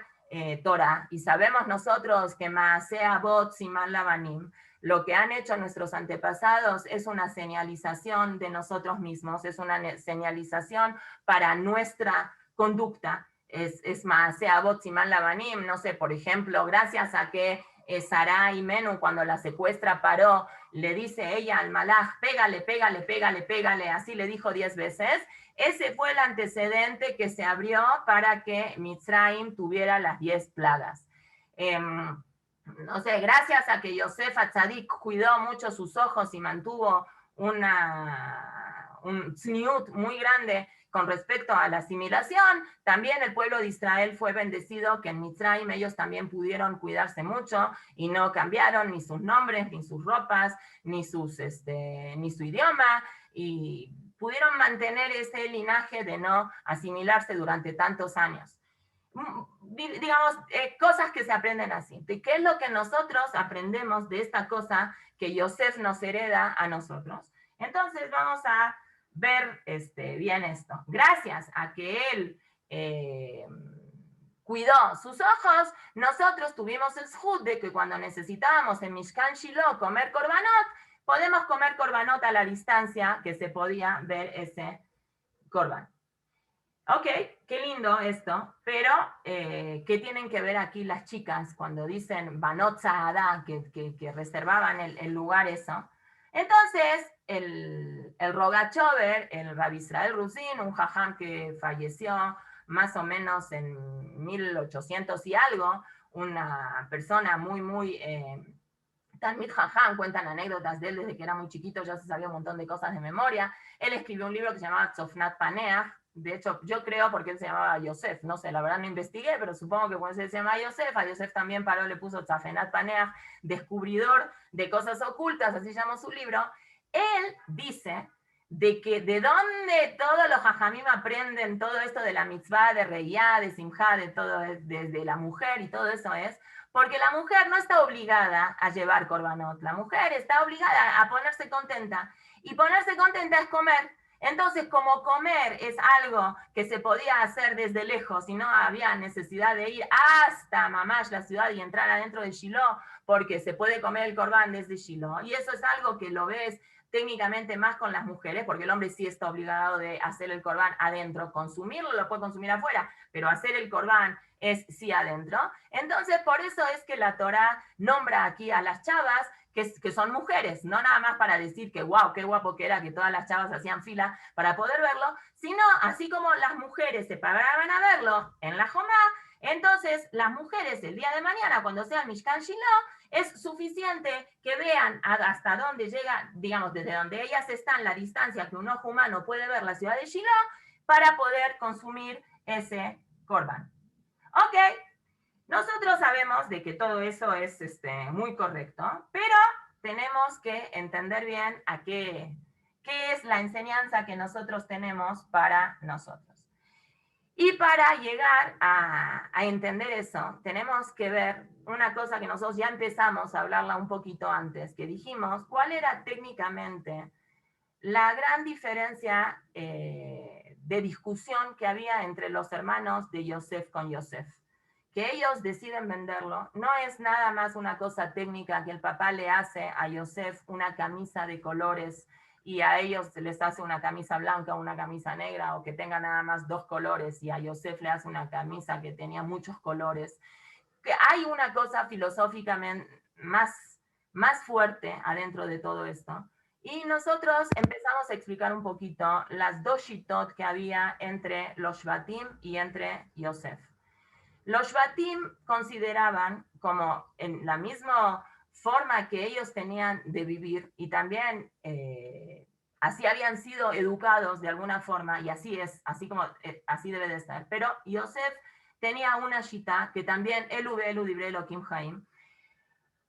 Torah, y sabemos nosotros que Maaseh Avot Siman Lavanim, lo que han hecho nuestros antepasados es una señalización de nosotros mismos, es una señalización para nuestra conducta. Es Maaseh Avot Siman Lavanim, no sé, por ejemplo, gracias a que Sarai Menú, cuando la secuestra, paró, le dice ella al malaj, pégale, pégale, pégale, pégale, así le dijo 10 veces. Ese fue el antecedente que se abrió para que Mitzrayim tuviera las 10 plagas. No sé, gracias a que Yosef Atzadik cuidó mucho sus ojos y mantuvo un tzniut muy grande con respecto a la asimilación, también el pueblo de Israel fue bendecido, que en Mitzrayim ellos también pudieron cuidarse mucho y no cambiaron ni sus nombres, ni sus ropas, ni su idioma, y pudieron mantener ese linaje de no asimilarse durante tantos años. Digamos, cosas que se aprenden así. ¿Qué es lo que nosotros aprendemos de esta cosa que Yosef nos hereda a nosotros? Entonces vamos a ver bien esto. Gracias a que él cuidó sus ojos, nosotros tuvimos el zhut de que cuando necesitábamos en Mishkan Shiloh comer korbanot, podemos comer korbanot a la distancia que se podía ver ese korban. Ok, qué lindo esto, pero ¿qué tienen que ver aquí las chicas cuando dicen Banot Zahadá, que reservaban el lugar eso? Entonces, el Rogachover, el Rabbi Israel Rusin, un jajam que falleció más o menos en 1800 y algo, una persona muy Talmid Jajam, cuentan anécdotas de él desde que era muy chiquito, ya se sabía un montón de cosas de memoria. Él escribió un libro que se llamaba Tzofnat Paneach. De hecho, yo creo porque él se llamaba Yosef, no sé, la verdad no investigué, pero supongo que cuando se llama Yosef, a Yosef también paró, le puso Tzafenat Paneach, descubridor de cosas ocultas, así llamó su libro. Él dice de que de dónde todos los jajamim aprenden todo esto de la mitzvah, de reiyá, de simjá, de todo, desde la mujer y todo eso es, porque la mujer no está obligada a llevar korbanot, la mujer está obligada a ponerse contenta, y ponerse contenta es comer. Entonces, como comer es algo que se podía hacer desde lejos y no había necesidad de ir hasta Mamash, la ciudad, y entrar adentro de Shiloh, porque se puede comer el corbán desde Shiloh, y eso es algo que lo ves técnicamente más con las mujeres, porque el hombre sí está obligado de hacer el corbán adentro, consumirlo lo puede consumir afuera, pero hacer el corbán es sí adentro. Entonces, por eso es que la Torá nombra aquí a las chavas que son mujeres, no nada más para decir que wow, qué guapo que era, que todas las chavas hacían fila para poder verlo, sino así como las mujeres se paraban a verlo en la Jomá, entonces las mujeres el día de mañana, cuando sea el Mishkan Shiloh, es suficiente que vean hasta dónde llega, digamos, desde donde ellas están, la distancia que un ojo humano puede ver la ciudad de Shiloh, para poder consumir ese Corban. Ok, nosotros sabemos de que todo eso es muy correcto, pero tenemos que entender bien a qué es la enseñanza que nosotros tenemos para nosotros. Y para llegar a entender eso, tenemos que ver una cosa que nosotros ya empezamos a hablarla un poquito antes, que dijimos cuál era técnicamente la gran diferencia de discusión que había entre los hermanos de Yosef con Yosef. Que ellos deciden venderlo, no es nada más una cosa técnica que el papá le hace a Yosef una camisa de colores y a ellos les hace una camisa blanca o una camisa negra, o que tenga nada más 2 colores y a Yosef le hace una camisa que tenía muchos colores. Que hay una cosa filosóficamente más fuerte adentro de todo esto. Y nosotros empezamos a explicar un poquito las dos shitot que había entre los Shvatim y entre Yosef. Los Shvatim consideraban como en la misma forma que ellos tenían de vivir, y también así habían sido educados de alguna forma, y así es, así como así debe de estar. Pero Yosef tenía una shita que también Elu Be'elu Divrei Elokim Haim.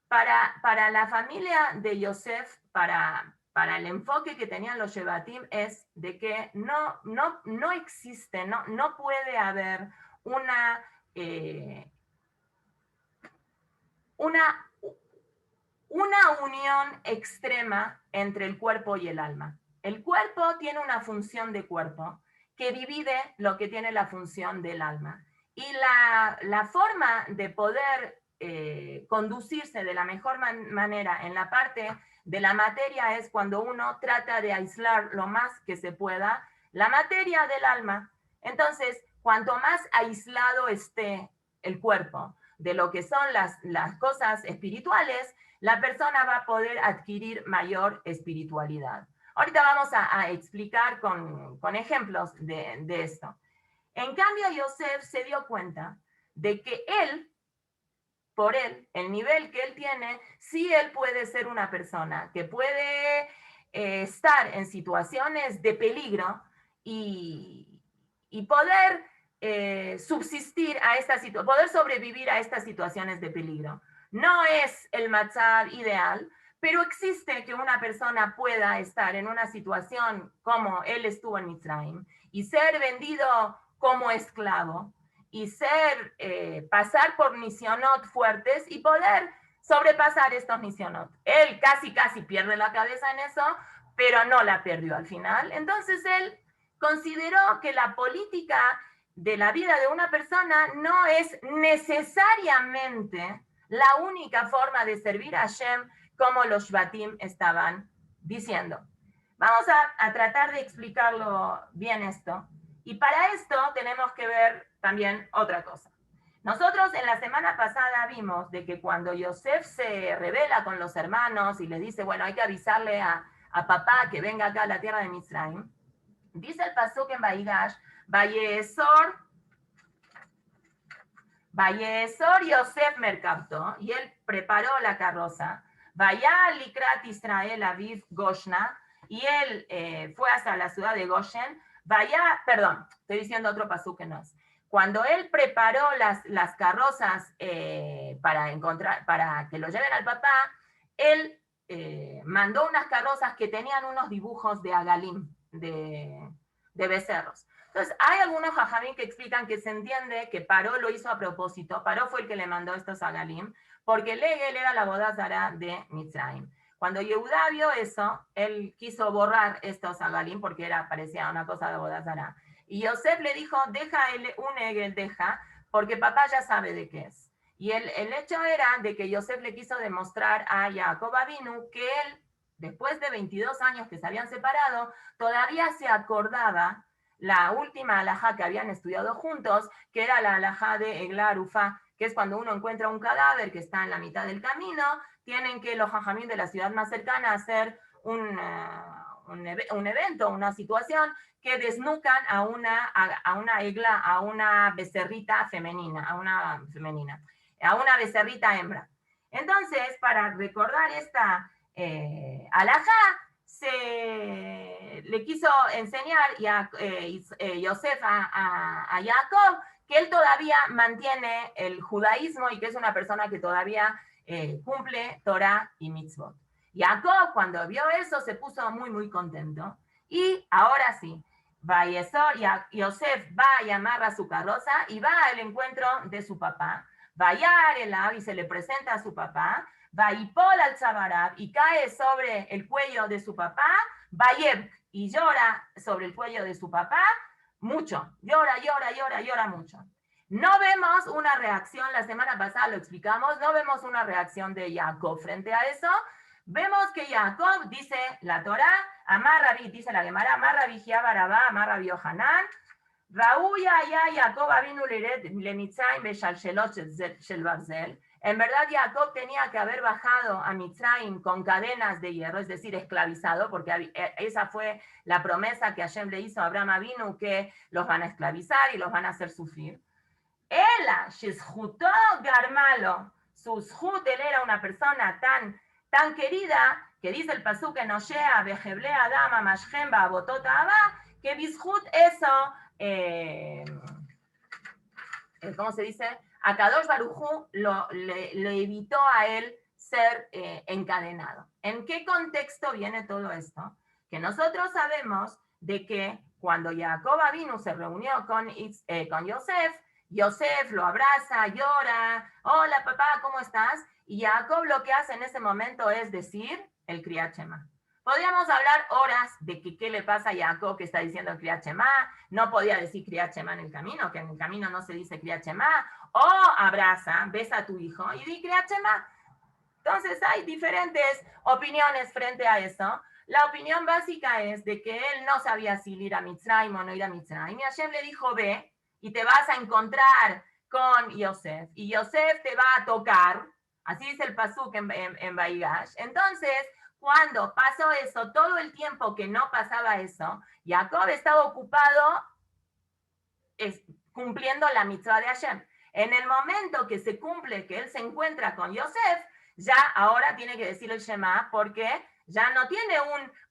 Para la familia de Yosef, para el enfoque que tenían los Shevatim, es de que no existe, no puede haber una unión extrema entre el cuerpo y el alma. El cuerpo tiene una función de cuerpo que divide lo que tiene la función del alma. Y la forma de poder conducirse de la mejor manera en la parte de la materia es cuando uno trata de aislar lo más que se pueda la materia del alma. Entonces, cuanto más aislado esté el cuerpo de lo que son las cosas espirituales, la persona va a poder adquirir mayor espiritualidad. Ahorita vamos a explicar con ejemplos de esto. En cambio, Yosef se dio cuenta de que él, por él, el nivel que él tiene, sí él puede ser una persona que puede estar en situaciones de peligro y poder subsistir a esta situación, poder sobrevivir a estas situaciones de peligro. No es el matzah ideal, pero existe que una persona pueda estar en una situación como él estuvo en Mitzrayim y ser vendido como esclavo y pasar por nisionot fuertes y poder sobrepasar estos nisionot. Él casi pierde la cabeza en eso, pero no la perdió al final. Entonces él consideró que la política de la vida de una persona no es necesariamente la única forma de servir a Hashem, como los Shvatim estaban diciendo. Vamos a tratar de explicarlo bien esto. Y para esto tenemos que ver también otra cosa. Nosotros en la semana pasada vimos de que cuando Yosef se revela con los hermanos y le dice, bueno, hay que avisarle a papá que venga acá a la tierra de Mitzrayim, dice el pasuk en Vaigash, Vayesor Yosef Mercapto, y él preparó la carroza, Vaya Likrat Israel Aviv Goshna, y él fue hasta la ciudad de Goshen, estoy diciendo otro pasuk que no es. Cuando él preparó las carrozas para que lo lleven al papá, él mandó unas carrozas que tenían unos dibujos de agalim, de becerros. Entonces, hay algunos jajamín que explican que se entiende que Paró lo hizo a propósito. Paró fue el que le mandó estos agalim, porque Legel era la boda zara de Mitzrayim. Cuando Yehudá vio eso, él quiso borrar estos agalim porque parecía una cosa de boda zara. Y Yosef le dijo, deja un egel, deja, porque papá ya sabe de qué es. Y el hecho era de que Yosef le quiso demostrar a Jacob Avinu que él, después de 22 años que se habían separado, todavía se acordaba la última alajá que habían estudiado juntos, que era la alajá de Egla Arufá, que es cuando uno encuentra un cadáver que está en la mitad del camino, tienen que los jajamín de la ciudad más cercana hacer un evento, una situación que desnucan a una egla, a una becerrita femenina, a una becerrita hembra. Entonces, para recordar esta alajá, le quiso enseñar Yosef a Jacob que él todavía mantiene el judaísmo y que es una persona que todavía cumple Torah y mitzvot. Jacob, cuando vio eso, se puso muy, muy contento. Y ahora sí, Yosef va y amarra su carroza y va al encuentro de su papá. Vayar el y se le presenta a su papá. Vaipol al Tzabarab y cae sobre el cuello de su papá. Vayeb y llora sobre el cuello de su papá mucho. Llora mucho. No vemos una reacción, la semana pasada lo explicamos, no vemos una reacción de Jacob frente a eso. Vemos que Jacob, dice la Torah, Amarrabi, dice la Gemara, Amarrabi Giabarabá, Amarrabi Yohanan, Raúya ya Jacob avinu lemitzaim beshalshelot shel barzel. En verdad Jacob tenía que haber bajado a Mitzrayim con cadenas de hierro, es decir, esclavizado, porque esa fue la promesa que Hashem le hizo a Abraham Avinu, que los van a esclavizar y los van a hacer sufrir. Ela, shizhutó garmalo, su zhut, él era una persona tan querida, que dice el pasuk en Oshea, Bejeble Adama, Mashem, Babotot Abba, que bizhut eso, ¿cómo se dice? A Kadosh Baruj Hu le evitó a él ser encadenado. ¿En qué contexto viene todo esto? Que nosotros sabemos de que cuando Jacob Avinu se reunió con Yosef, Yosef lo abraza, llora, hola papá, ¿cómo estás? Y Jacob lo que hace en ese momento es decir el Kriyat Shema. Podríamos hablar horas de qué le pasa a Jacob que está diciendo el Kriyat Shema, no podía decir Kriyat Shema en el camino, que en el camino no se dice Kriyat Shema, o abraza, besa a tu hijo y di Kriyat Shema. Entonces hay diferentes opiniones frente a eso. La opinión básica es de que él no sabía si ir a Mitzrayim o no ir a Mitzrayim, y Hashem le dijo, ve, y te vas a encontrar con Yosef, y Yosef te va a tocar, así dice el pasuk en Vaigash. Entonces, cuando pasó eso, todo el tiempo que no pasaba eso, Jacob estaba ocupado cumpliendo la mitzvah de Hashem. En el momento que se cumple, que él se encuentra con Yosef, ya ahora tiene que decir el Shema, porque ya no tiene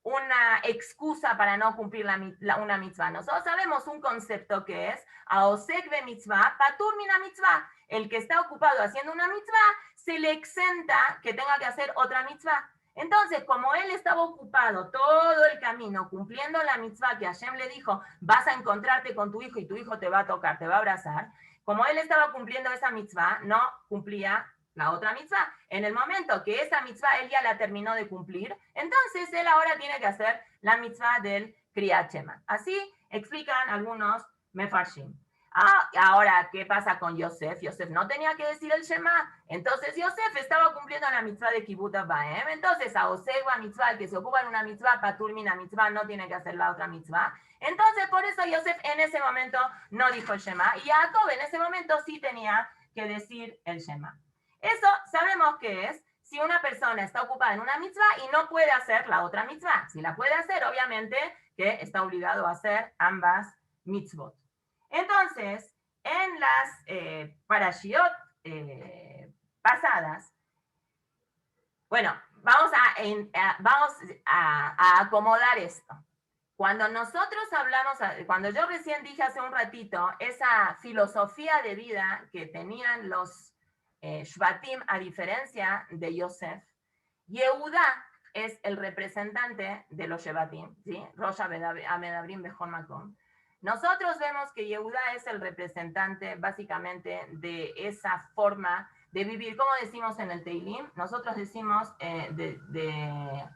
una excusa para no cumplir una mitzvah. Nosotros sabemos un concepto que es Aosek be mitzvah, patur mina mitzvah. El que está ocupado haciendo una mitzvah, se le exenta que tenga que hacer otra mitzvah. Entonces, como él estaba ocupado todo el camino cumpliendo la mitzvah que Hashem le dijo, vas a encontrarte con tu hijo y tu hijo te va a tocar, te va a abrazar, como él estaba cumpliendo esa mitzvah, no cumplía la otra mitzvah. En el momento que esa mitzvah él ya la terminó de cumplir, entonces él ahora tiene que hacer la mitzvah del Kriyat Shema. Así explican algunos mefarshim. Ahora, ¿qué pasa con Yosef? Yosef no tenía que decir el Shema. Entonces Yosef estaba cumpliendo la mitzvah de Kibbutz Baem. Entonces a Osegua mitzvah, el que se ocupa en una mitzvah, Patur mina mitzvah, no tiene que hacer la otra mitzvah. Entonces por eso Yosef en ese momento no dijo el Shema. Y Jacob en ese momento sí tenía que decir el Shema. Eso sabemos que es si una persona está ocupada en una mitzvah y no puede hacer la otra mitzvah. Si la puede hacer, obviamente que está obligado a hacer ambas mitzvot. Entonces, en las parashiot pasadas, bueno, vamos a acomodar esto. Cuando nosotros hablamos, cuando yo recién dije hace un ratito, esa filosofía de vida que tenían los Shvatim, a diferencia de Yosef, Yehudá es el representante de los Shvatim, ¿sí? Rosh Amedabrim Bechol Makom. Nosotros vemos que Yehudá es el representante básicamente de esa forma de vivir. ¿Cómo decimos en el Teilim? Nosotros decimos de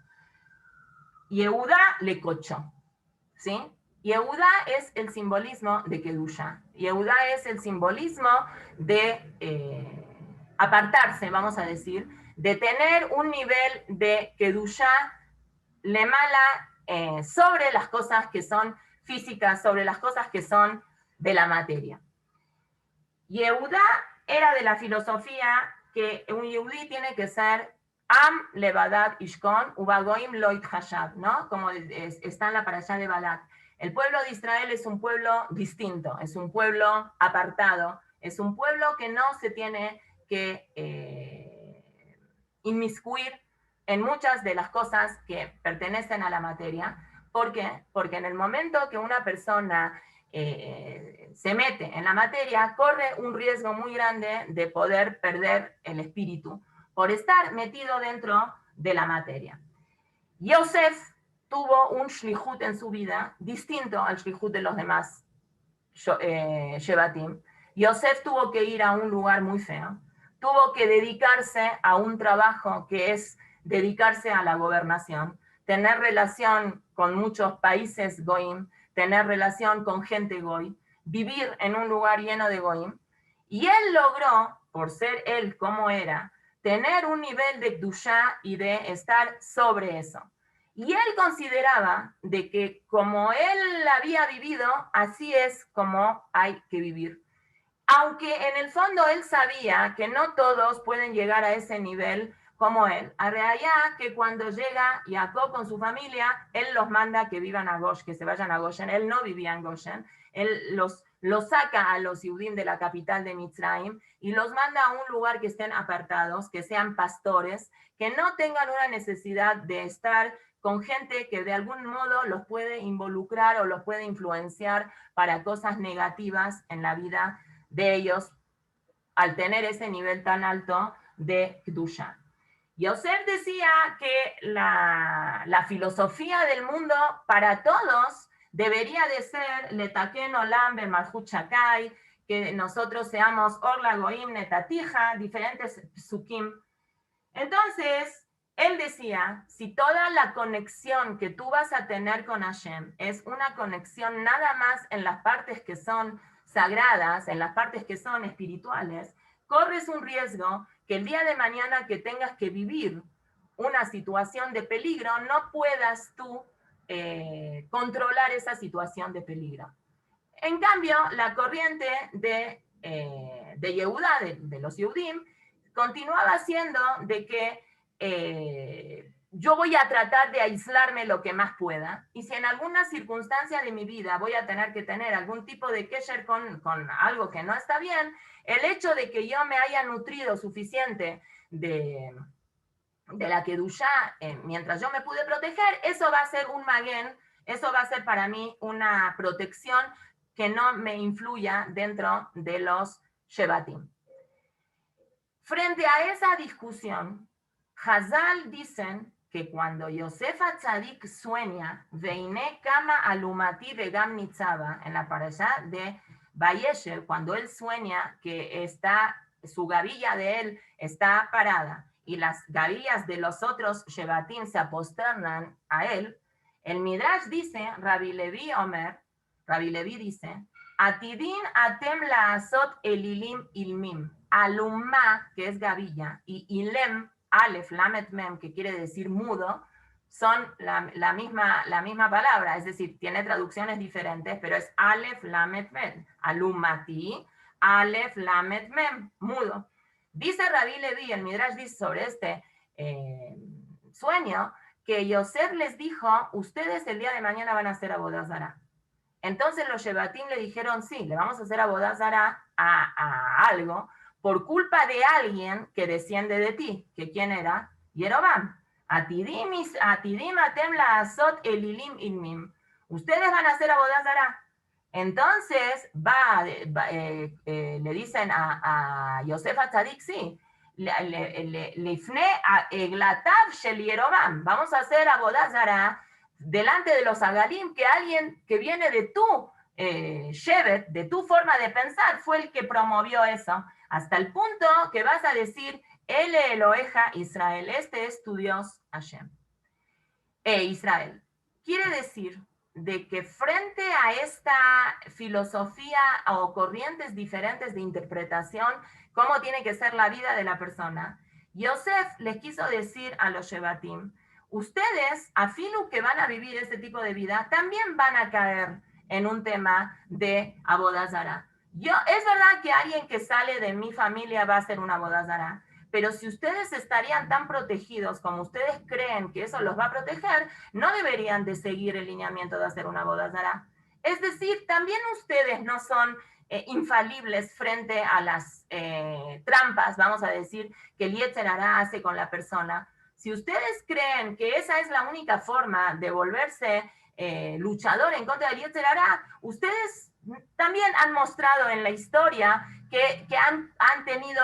Yehudá le cochó, ¿sí? Yehudá es el simbolismo de Kedusha. Yehudá es el simbolismo de apartarse, vamos a decir, de tener un nivel de Kedusha lemala sobre las cosas que son físicas, sobre las cosas que son de la materia. Yehudá era de la filosofía que un yehudí tiene que ser Am levadat ishkon ubagoim loit hashab, ¿no? Como está en la parashá de Balak. El pueblo de Israel es un pueblo distinto, es un pueblo apartado, es un pueblo que no se tiene que inmiscuir en muchas de las cosas que pertenecen a la materia. ¿Por qué? Porque en el momento que una persona se mete en la materia, corre un riesgo muy grande de poder perder el espíritu por estar metido dentro de la materia. Yosef tuvo un shlichut en su vida distinto al shlichut de los demás Shevatim. Yosef tuvo que ir a un lugar muy feo, tuvo que dedicarse a un trabajo que es dedicarse a la gobernación, tener relación con muchos países goim, tener relación con gente goy, vivir en un lugar lleno de goim, y él logró, por ser él como era, tener un nivel de kdushá y de estar sobre eso. Y él consideraba de que como él había vivido, así es como hay que vivir. Aunque en el fondo él sabía que no todos pueden llegar a ese nivel como él. A realidad que cuando llega Jacob con su familia, él los manda que vivan a Goshen, que se vayan a Goshen. Él no vivía en Goshen. Él los saca a los Yehudim de la capital de Mitzrayim y los manda a un lugar que estén apartados, que sean pastores, que no tengan una necesidad de estar con gente que de algún modo los puede involucrar o los puede influenciar para cosas negativas en la vida de ellos al tener ese nivel tan alto de Kedusha. Yosef decía que la filosofía del mundo para todos debería de ser Letaken Olam Bemalchut Shakai, que nosotros seamos Orla Goim Netatija, diferentes psukim. Entonces, él decía, si toda la conexión que tú vas a tener con Hashem es una conexión nada más en las partes que son sagradas, en las partes que son espirituales, corres un riesgo que el día de mañana que tengas que vivir una situación de peligro, no puedas tú controlar esa situación de peligro. En cambio, la corriente de Yehudá, de los Yehudim, continuaba siendo de que yo voy a tratar de aislarme lo que más pueda, y si en alguna circunstancia de mi vida voy a tener que tener algún tipo de kesher con algo que no está bien, el hecho de que yo me haya nutrido suficiente de la Kedushá mientras yo me pude proteger, eso va a ser un magén, eso va a ser para mí una protección que no me influya dentro de los Shevatim. Frente a esa discusión, Hazal dicen que cuando Yosef Atzadik sueña, Veine Kama Alumati Vegam Nitzaba, en la parashá de Vayeshev, cuando él sueña que está, su gavilla de él está parada y las gavillas de los otros Shevatim se aposternan a él, el Midrash dice, Rabbi Levi dice, Atidin atem laasot elilim ilmim, alumá, que es gavilla, y ilem, alef, lamet mem, que quiere decir mudo, son la misma palabra, es decir, tiene traducciones diferentes, pero es alef, lamet mem, alumati, alef, lamet mem, mudo. Dice Rabbi Levi, el Midrash dice sobre este sueño, que Yosef les dijo, ustedes el día de mañana van a hacer Avodah Zará. Entonces los Shevatim le dijeron, sí, le vamos a hacer Avodah Zará a algo por culpa de alguien que desciende de ti, que quién era, Yerobam. Atidim atem laasot elilim ilmim. Ustedes van a hacer Avodah Zará. Entonces le dicen a Yosef Atzadik, sí, Lifne Eglatav Shel Yerobam, vamos a hacer Avodah Zará delante de los Agalim, que alguien que viene de tu Shevet, de tu forma de pensar, fue el que promovió eso, hasta el punto que vas a decir, Ele Eloheja Israel, este es tu Dios Hashem. Israel. Quiere decir de que frente a esta filosofía o corrientes diferentes de interpretación, cómo tiene que ser la vida de la persona, Yosef les quiso decir a los Shevatim, ustedes, a filo que van a vivir este tipo de vida, también van a caer en un tema de Avodah Zará. Es verdad que alguien que sale de mi familia va a hacer una boda zará, pero si ustedes estarían tan protegidos como ustedes creen que eso los va a proteger, no deberían de seguir el lineamiento de hacer una boda zará. Es decir, también ustedes no son infalibles frente a las trampas, vamos a decir, que el Yetzer Hará hace con la persona. Si ustedes creen que esa es la única forma de volverse luchador en contra del Yetzer Hará, ustedes también han mostrado en la historia que han tenido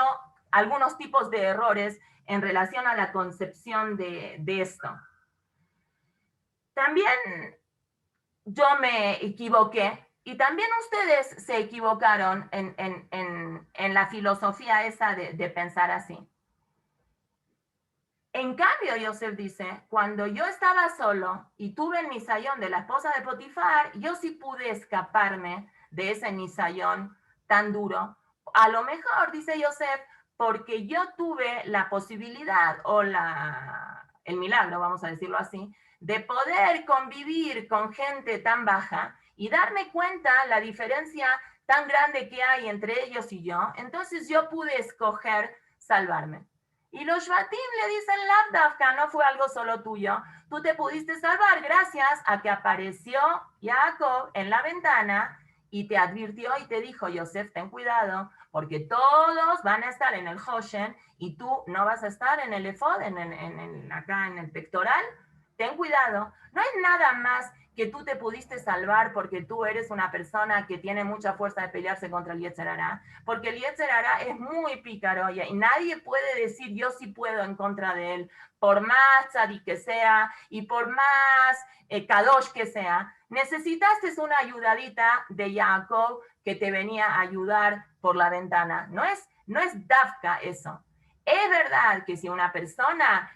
algunos tipos de errores en relación a la concepción de esto. También yo me equivoqué y también ustedes se equivocaron en la filosofía esa de pensar así. En cambio, Yosef dice, cuando yo estaba solo y tuve el nisayón de la esposa de Potifar, yo sí pude escaparme de ese nisayón tan duro. A lo mejor, dice Yosef, porque yo tuve la posibilidad o el milagro, vamos a decirlo así, de poder convivir con gente tan baja y darme cuenta la diferencia tan grande que hay entre ellos y yo. Entonces yo pude escoger salvarme. Y los Shvatim le dicen, Lavdavka, no fue algo solo tuyo. Tú te pudiste salvar gracias a que apareció Jacob en la ventana y te advirtió y te dijo, Yosef, ten cuidado, porque todos van a estar en el Hoshen y tú no vas a estar en el efod, acá en el pectoral. Ten cuidado. No es nada más que tú te pudiste salvar porque tú eres una persona que tiene mucha fuerza de pelearse contra el Yetzer Hará, porque el Yetzer Hará es muy pícaro y nadie puede decir yo sí puedo en contra de él, por más tzadik que sea y por más kadosh que sea. Necesitaste una ayudadita de Jacob que te venía a ayudar por la ventana. No es dafka eso. Es verdad que si una persona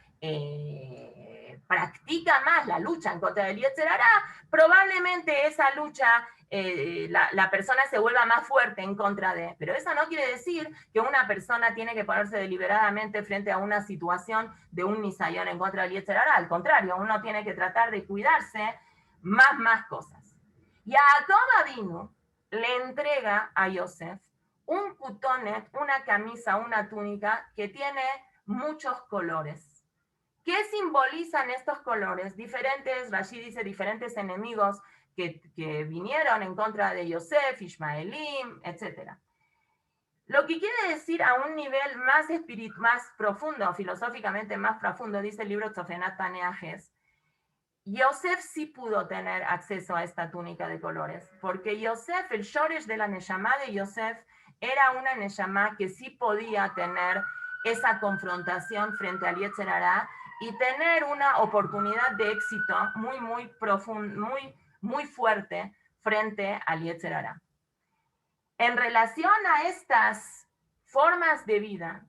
practica más la lucha en contra del Yetzer Hará, probablemente esa lucha la persona se vuelva más fuerte en contra de. Pero eso no quiere decir que una persona tiene que ponerse deliberadamente frente a una situación de un nisayón en contra del Yetzer Hará. Al contrario, uno tiene que tratar de cuidarse más cosas. Y a Jacob Avinu le entrega a Yosef un kutonet, una camisa, una túnica que tiene muchos colores. ¿Qué simbolizan estos colores? Diferentes, Rashi dice, diferentes enemigos que vinieron en contra de Yosef, Ishmaelim, etc. Lo que quiere decir a un nivel más profundo, filosóficamente más profundo, dice el libro Tzofenat Paneajes, Yosef sí pudo tener acceso a esta túnica de colores, porque Yosef, el shoresh de la Neshama de Yosef, era una Neshama que sí podía tener esa confrontación frente al Yetzer Hará y tener una oportunidad de éxito muy profundo, muy fuerte frente al Yetzer Hará. En relación a estas formas de vida,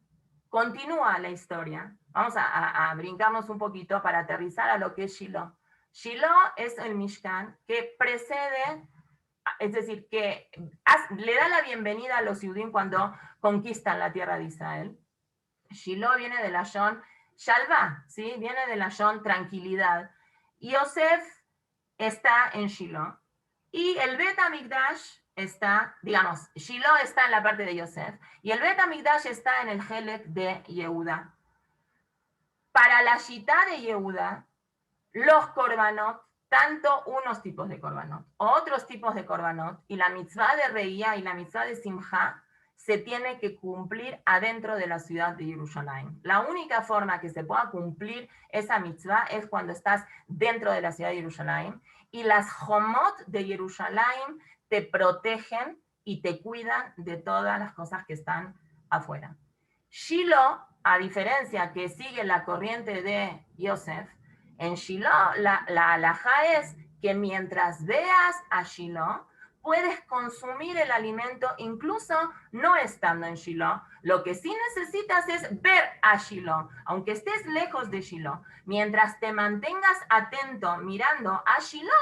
continúa la historia. Vamos a brincarnos un poquito para aterrizar a lo que es Shiloh. Shiloh es el Mishkan que precede, es decir, que le da la bienvenida a los Yudim cuando conquistan la tierra de Israel. Shiloh viene de la Shon Shalva, ¿sí? Viene de la Shon tranquilidad. Y Yosef está en Shiloh. Y el Bet HaMikdash está, digamos, Shiloh está en la parte de Yosef. Y el Bet HaMikdash está en el Helek de Yehuda. Para la Shitá de Yehuda, los korbanot, tanto unos tipos de korbanot, otros tipos de korbanot, y la mitzvah de Reía y la mitzvah de Simcha, se tiene que cumplir adentro de la ciudad de Jerusalén. La única forma que se pueda cumplir esa mitzvah es cuando estás dentro de la ciudad de Jerusalén, y las homot de Jerusalén te protegen y te cuidan de todas las cosas que están afuera. Shiloh, a diferencia que sigue la corriente de Yosef, en Shiloh la halajá es que mientras veas a Shiloh, puedes consumir el alimento incluso no estando en Shiloh. Lo que sí necesitas es ver a Shiloh, aunque estés lejos de Shiloh. Mientras te mantengas atento mirando a Shiloh,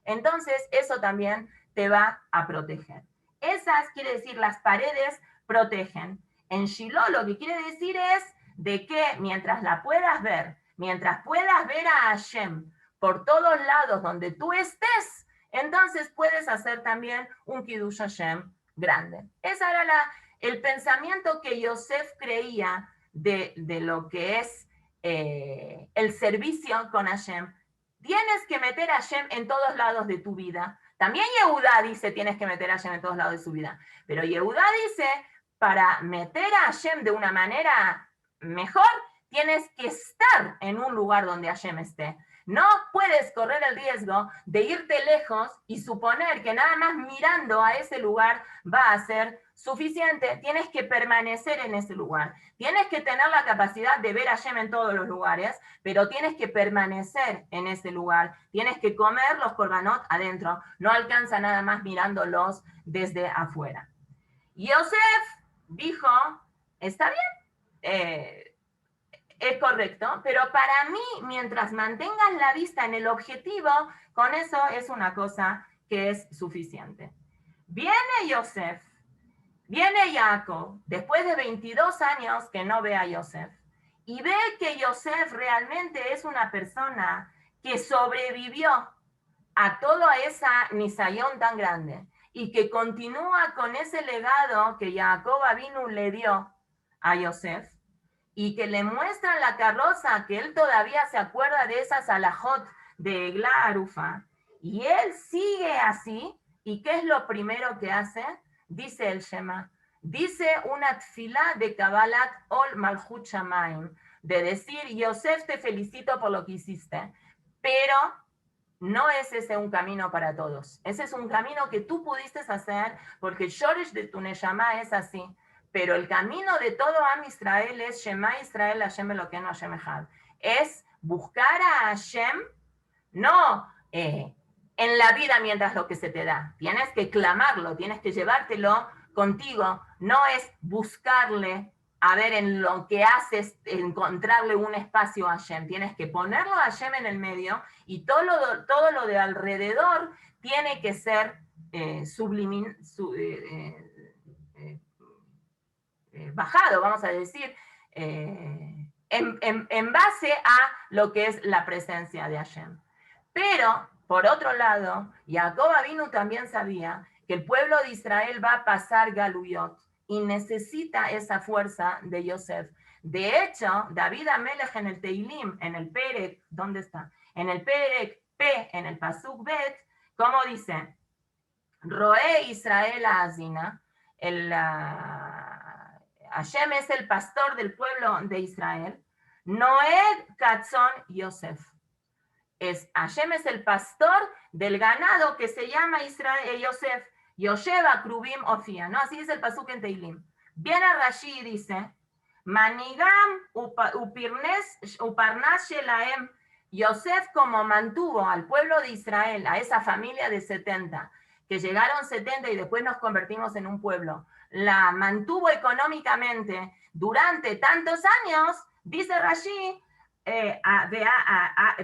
entonces eso también te va a proteger. Esas, quiere decir, las paredes protegen. En Shiloh lo que quiere decir es de que mientras la puedas ver, mientras puedas ver a Hashem por todos lados donde tú estés, entonces puedes hacer también un Kiddush Hashem grande. Ese era el pensamiento que Yosef creía de lo que es el servicio con Hashem. Tienes que meter a Hashem en todos lados de tu vida. También Yehudá dice tienes que meter a Hashem en todos lados de su vida. Pero Yehudá dice, para meter a Hashem de una manera mejor, tienes que estar en un lugar donde Hashem esté. No puedes correr el riesgo de irte lejos y suponer que nada más mirando a ese lugar va a ser suficiente. Tienes que permanecer en ese lugar. Tienes que tener la capacidad de ver a Hashem en todos los lugares, pero tienes que permanecer en ese lugar. Tienes que comer los korbanot adentro. No alcanza nada más mirándolos desde afuera. Yosef dijo, está bien, es correcto, pero para mí, mientras mantengas la vista en el objetivo, con eso es una cosa que es suficiente. Viene Yosef, viene Jacob, después de 22 años que no ve a Yosef, y ve que Yosef realmente es una persona que sobrevivió a toda esa nisayón tan grande, y que continúa con ese legado que Jacob Avinu le dio a Yosef, y que le muestran la carroza, que él todavía se acuerda de esas alajot de Egla Arufa, y él sigue así, ¿y qué es lo primero que hace? Dice el Shema, dice una tfilá de Kabbalat Ol Malchut Shamaim, de decir, Yosef, te felicito por lo que hiciste, pero no es ese un camino para todos. Ese es un camino que tú pudiste hacer, porque el Shoresh de tu Neshama es así. Pero el camino de todo Am Israel es Shema Israel Hashem Elokeinu Hashem Echad. Es buscar a Hashem, no en la vida mientras lo que se te da. Tienes que clamarlo, tienes que llevártelo contigo. No es buscarle, a ver en lo que haces, encontrarle un espacio a Hashem. Tienes que ponerlo a Hashem en el medio y todo lo de alrededor tiene que ser bajado, vamos a decir, en base a lo que es la presencia de Hashem. Pero, por otro lado, Jacob Avinu también sabía que el pueblo de Israel va a pasar Galuyot y necesita esa fuerza de Yosef. De hecho, David Amelech en el Teilim, en el Perek, ¿dónde está? En el Perek P, en el Pasuk Bet, ¿cómo dice? Roé Israel a Azina, Hashem es el pastor del pueblo de Israel. Noed Katzon Yosef. Hashem es el pastor del ganado que se llama Israel, Yosef. Yosheva Krubim Ofia, ¿no? Así es el pasuk en Teilim. Viene Rashi y dice, Manigam uparnas shelaem. Yosef como mantuvo al pueblo de Israel, a esa familia de 70, que llegaron 70 y después nos convertimos en un pueblo, la mantuvo económicamente durante tantos años, dice Rashi,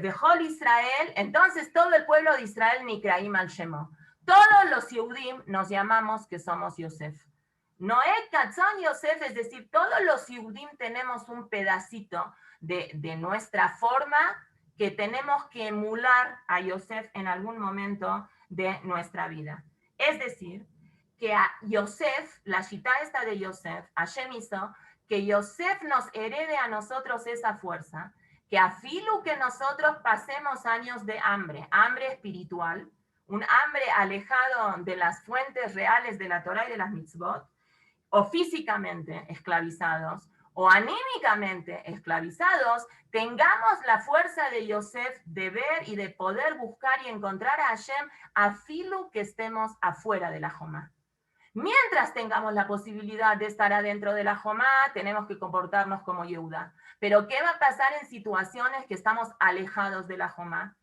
Bejol Israel, entonces todo el pueblo de Israel Nikraim al Shemo. Todos los Yehudim nos llamamos que somos Yosef. Noé Katzon Yosef, es decir, todos los Yehudim tenemos un pedacito de nuestra forma que tenemos que emular a Yosef en algún momento de nuestra vida. Es decir, que a Yosef, la shita esta de Yosef, Hashem hizo que Yosef nos herede a nosotros esa fuerza, que a filo que nosotros pasemos años de hambre espiritual, un hambre alejado de las fuentes reales de la Torah y de las mitzvot, o físicamente esclavizados, o anímicamente esclavizados, tengamos la fuerza de Yosef de ver y de poder buscar y encontrar a Hashem a filo que estemos afuera de la Jomá. Mientras tengamos la posibilidad de estar adentro de la Jomá, tenemos que comportarnos como Yehuda. Pero ¿qué va a pasar en situaciones que estamos alejados de la Jomá?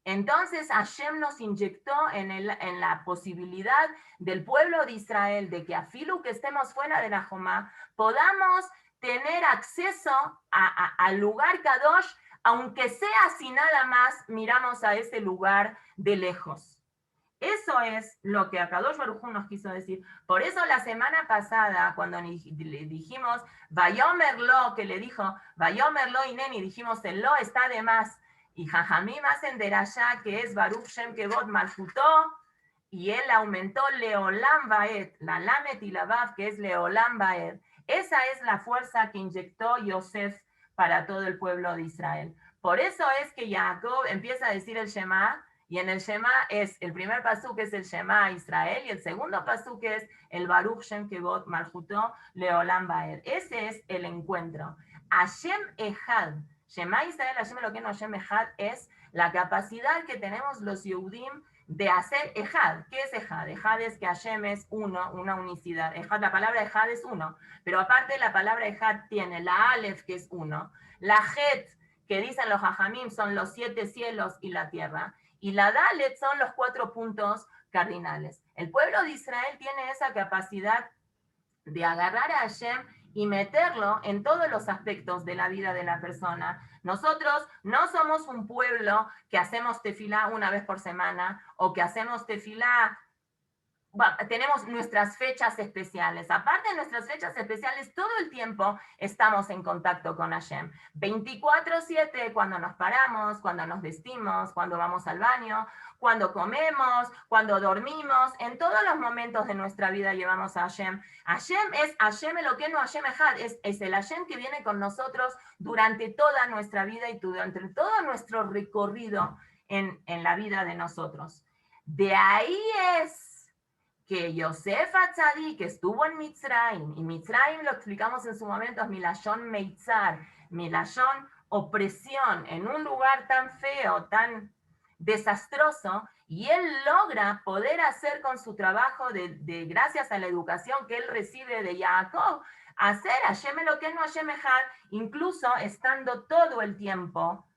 Entonces Hashem nos inyectó en la posibilidad del pueblo de Israel de que a filo que estemos fuera de la Jomá, podamos tener acceso al lugar Kadosh, aunque sea si nada más miramos a ese lugar de lejos. Eso es lo que Akadosh Baruj Hu nos quiso decir. Por eso la semana pasada, cuando le dijimos, Vayomer Lo, que le dijo, Vayomer Lo Ineni, dijimos, el Lo está de más. Y Jajamim hacen derashá, que es Baruch Shem Kevod Malchutó, y él aumentó Leolam Baed, la Lamet y la Vav, que es Leolam Baed. Esa es la fuerza que inyectó Yosef para todo el pueblo de Israel. Por eso es que Jacob empieza a decir el Shema, y en el Shema es, el primer pasuk es el Shema Israel, y el segundo pasuk es el Baruch Shem Kevod Malchuto Leolam Baed. Ese es el encuentro. Hashem Echad, Shema Israel, Hashem Elokeinu Hashem Echad, es la capacidad que tenemos los Yehudim de hacer Ejad. ¿Qué es Ejad? Ejad es que Hashem es uno, una unicidad. Ejad, la palabra Ejad es uno, pero aparte la palabra Ejad tiene la Aleph, que es uno, la Het, que dicen los Jajamim, son los 7 cielos y la tierra, y la Dalet son los 4 puntos cardinales. El pueblo de Israel tiene esa capacidad de agarrar a Hashem y meterlo en todos los aspectos de la vida de la persona. Nosotros no somos un pueblo que hacemos tefilá una vez por semana o que hacemos tefilá, tenemos nuestras fechas especiales. Aparte de nuestras fechas especiales, todo el tiempo estamos en contacto con Hashem. 24/7, cuando nos paramos, cuando nos vestimos, cuando vamos al baño, cuando comemos, cuando dormimos, en todos los momentos de nuestra vida llevamos a Hashem. Hashem es Hashem Elokeinu Hashem Echad, es el Hashem que viene con nosotros durante toda nuestra vida y durante todo nuestro recorrido en la vida de nosotros. De ahí es que Yosef Atzadik, que estuvo en Mitzrayim, y Mitzrayim lo explicamos en su momento, es Milashon Meitzar, Milashon opresión, en un lugar tan feo, tan desastroso, y él logra poder hacer con su trabajo, gracias a la educación que él recibe de Jacob, hacer Hashem Elokeinu Hashem Echad, incluso estando todo el tiempo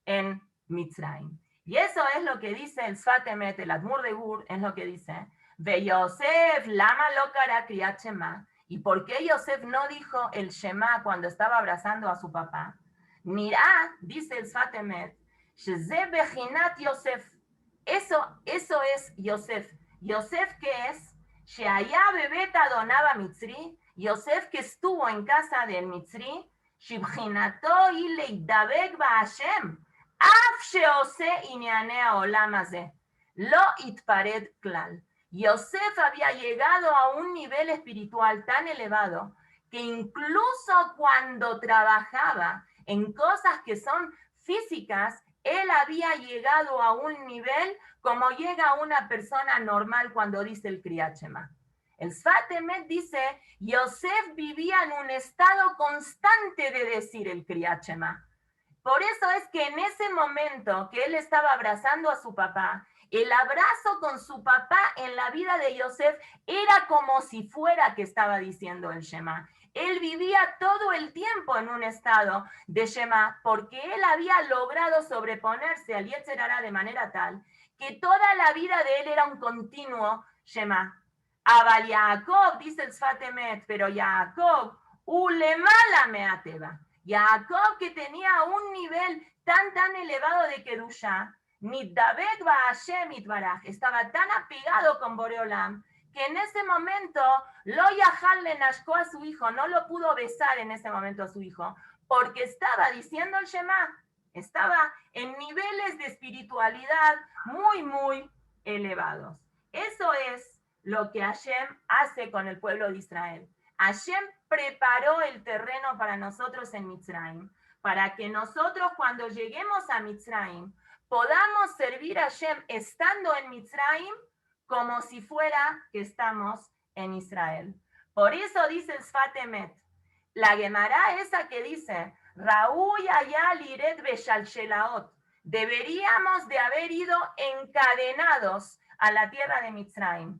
en Mitzrayim. Y eso es lo que dice el Sfat Emet, el Admur de Gur, es lo que dice, Ve Yosef, lama lo kara kriyat Shema. ¿Y por qué Yosef no dijo el Shema cuando estaba abrazando a su papá? Mirá, dice el Sfat Emet, Sheze bechinat Yosef. Eso es Yosef. Yosef, ¿qué es? Sheaya bebet adonaba Mitzri. Yosef, que estuvo en casa del Mitzri, Shibchinato y leidabek ba'Hashem. Af sheose inyanea olam hazeh. Lo itpared klal. Yosef había llegado a un nivel espiritual tan elevado que incluso cuando trabajaba en cosas que son físicas, él había llegado a un nivel como llega una persona normal cuando dice el Kriyat Shema. El Sfat Emet dice, Yosef vivía en un estado constante de decir el Kriyat Shema. Por eso es que en ese momento que él estaba abrazando a su papá, el abrazo con su papá en la vida de Yosef era como si fuera que estaba diciendo el Shema. Él vivía todo el tiempo en un estado de Shema porque él había logrado sobreponerse al Yetzer Hara de manera tal que toda la vida de él era un continuo Shema. Abal Yaakov, dice el Sfat Emet, pero Yaakov, ulemala meateba. Jacob, que tenía un nivel tan elevado de Kedusha, Nidabek ba'Hashem itbaraj, estaba tan apegado con Boreolam, que en ese momento lo yahal le nashko a su hijo, no lo pudo besar en ese momento a su hijo, porque estaba diciendo el Shema, estaba en niveles de espiritualidad muy elevados. Eso es lo que Hashem hace con el pueblo de Israel. Hashem preparó el terreno para nosotros en Mitzrayim, para que nosotros cuando lleguemos a Mitzrayim podamos servir a Hashem estando en Mitzrayim como si fuera que estamos en Israel. Por eso dice el Sfat Emet, la Gemara esa que dice, Raúl allá liret beshalshelaot, deberíamos de haber ido encadenados a la tierra de Mitzrayim.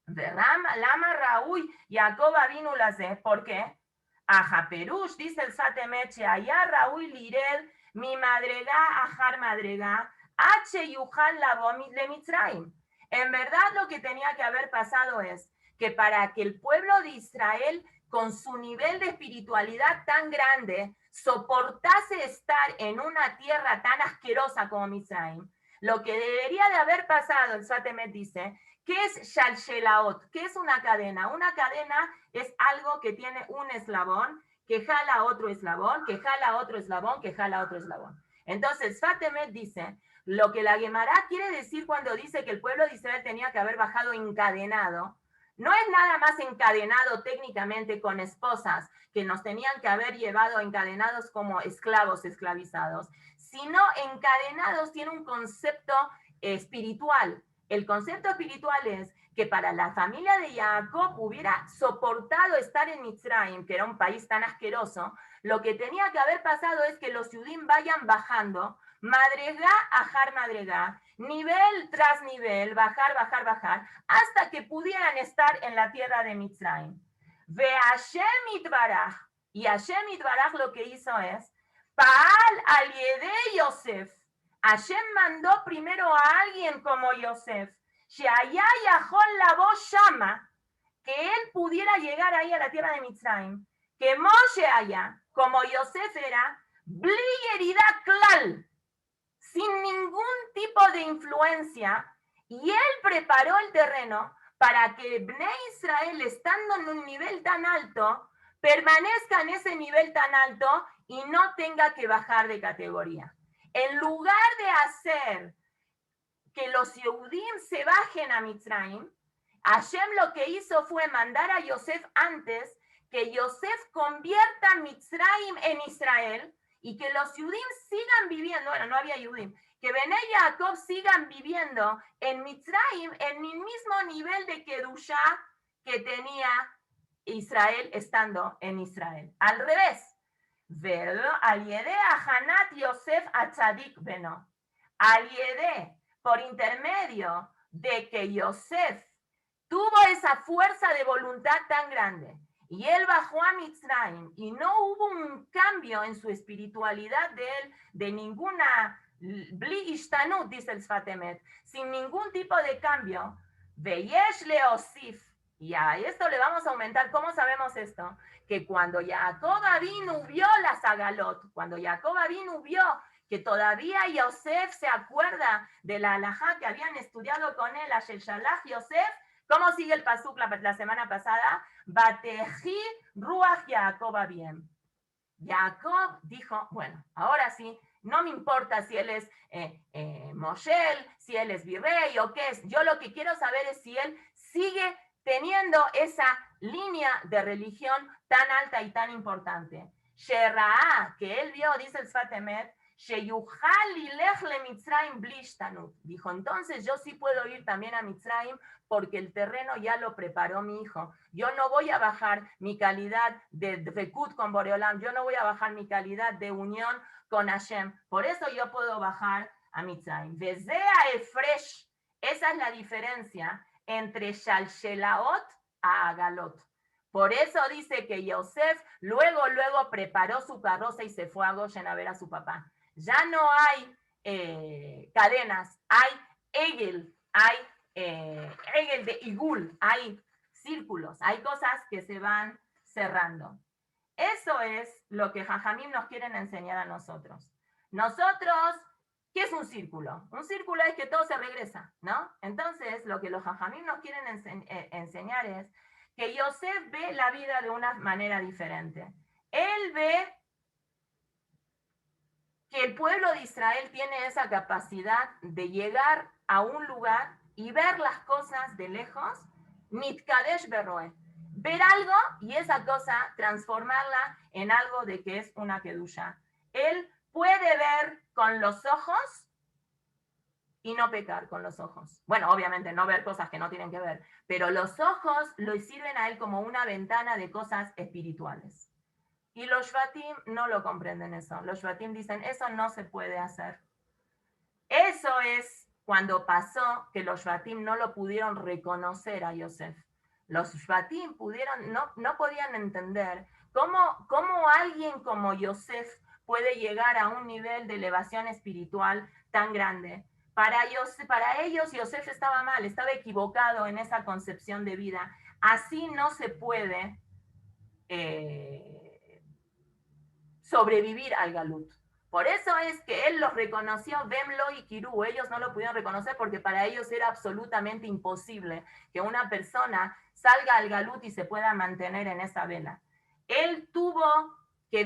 Lama Raúl Jacob vino las de, ¿por qué? Aja Perush, dice el Sfat Emet, allá Raúl liret mi madrega, ajar madrega, H yuhal labomit le Mitzrayim. En verdad lo que tenía que haber pasado es que para que el pueblo de Israel, con su nivel de espiritualidad tan grande, soportase estar en una tierra tan asquerosa como Mitzrayim, lo que debería de haber pasado, el Sfat Emet dice, ¿qué es shalshelaot? ¿Qué es una cadena? Una cadena es algo que tiene un eslabón, que jala otro eslabón, que jala otro eslabón, que jala otro eslabón. Entonces, Sfat Emet dice, Lo que la Guemará quiere decir cuando dice que el pueblo de Israel tenía que haber bajado encadenado, no es nada más encadenado técnicamente con esposas que nos tenían que haber llevado encadenados como esclavos esclavizados, sino encadenados tiene un concepto espiritual. El concepto espiritual es que para la familia de Jacob hubiera soportado estar en Mitzrayim, que era un país tan asqueroso, lo que tenía que haber pasado es que los Yudim vayan bajando, madregá, ajar, madregá, nivel tras nivel, bajar, bajar, bajar, hasta que pudieran estar en la tierra de Mitzrayim. Ve Hashem Itbaraj, y Hashem Itbaraj lo que hizo es, Paal al Yede Yosef, Hashem mandó primero a alguien como Yosef, Sheayá Yahol la voz llama, que él pudiera llegar ahí a la tierra de Mitzrayim, que Moshe haya, como Yosef era, Bli Yerida Klal, sin ningún tipo de influencia, y él preparó el terreno para que Bnei Israel, estando en un nivel tan alto, permanezca en ese nivel tan alto y no tenga que bajar de categoría. En lugar de hacer que los Yehudim se bajen a Mitzrayim, Hashem lo que hizo fue mandar a Yosef antes, que Yosef convierta Mitzrayim en Israel y que los Yehudim sigan viviendo, bueno, no había Yehudim, que Benei Jacob sigan viviendo en Mitzrayim en el mismo nivel de Kedushá que tenía Israel estando en Israel. Al revés, al Yedé Hanat Yosef Atzadik Beno, al Yedé, por intermedio de que Yosef tuvo esa fuerza de voluntad tan grande y él bajó a Mitzrayim y no hubo un cambio en su espiritualidad de él, de ninguna Bli Ishtanut, dice el Sfat Emet, sin ningún tipo de cambio, Veyesh Leosif, y a esto le vamos a aumentar. ¿Cómo sabemos esto? Que cuando Jacob Avinu vio las Agalot, cuando Jacob Avinu vio que todavía Yosef se acuerda de la halajá que habían estudiado con él, a Shalach Yosef, ¿cómo sigue el pasuk la semana pasada? Bateji Ruach Jacob bien. Jacob dijo, bueno, ahora sí, no me importa si él es Moshel, si él es virrey o qué es. Yo lo que quiero saber es si él sigue teniendo esa línea de religión tan alta y tan importante. Shera'a, que él vio, dice el Sfat Emet, dijo, entonces yo sí puedo ir también a Mitzrayim porque el terreno ya lo preparó mi hijo. Yo no voy a bajar mi calidad de Dvekut con Boreolam, yo no voy a bajar mi calidad de unión con Hashem. Por eso yo puedo bajar a Mitzrayim. Vezea Efresh, esa es la diferencia entre Shalshelaot a Agalot. Por eso dice que Yosef luego preparó su carroza y se fue a Goshen a ver a su papá. Ya no hay cadenas, hay Egel, hay Egel de Igul, hay círculos, hay cosas que se van cerrando. Eso es lo que Jajamim nos quieren enseñar a nosotros. Nosotros, ¿qué es un círculo? Un círculo es que todo se regresa, ¿no? Entonces, lo que los Jajamim nos quieren enseñar es que Yosef ve la vida de una manera diferente. Él ve que el pueblo de Israel tiene esa capacidad de llegar a un lugar y ver las cosas de lejos, Nitkadesh Berroe, ver algo y esa cosa transformarla en algo de que es una kedusha. Él puede ver con los ojos y no pecar con los ojos. Bueno, obviamente no ver cosas que no tienen que ver, pero los ojos lo sirven a él como una ventana de cosas espirituales. Y los Shvatim no lo comprenden eso. Los Shvatim dicen, eso no se puede hacer. Eso es cuando pasó que los Shvatim no lo pudieron reconocer a Yosef. Los Shvatim no podían entender cómo alguien como Yosef puede llegar a un nivel de elevación espiritual tan grande. Para ellos Yosef estaba mal, estaba equivocado en esa concepción de vida. Así no se puede sobrevivir al Galut. Por eso es que él los reconoció, Bemlo y Kirú. Ellos no lo pudieron reconocer porque para ellos era absolutamente imposible que una persona salga al Galut y se pueda mantener en esa vela. Él tuvo que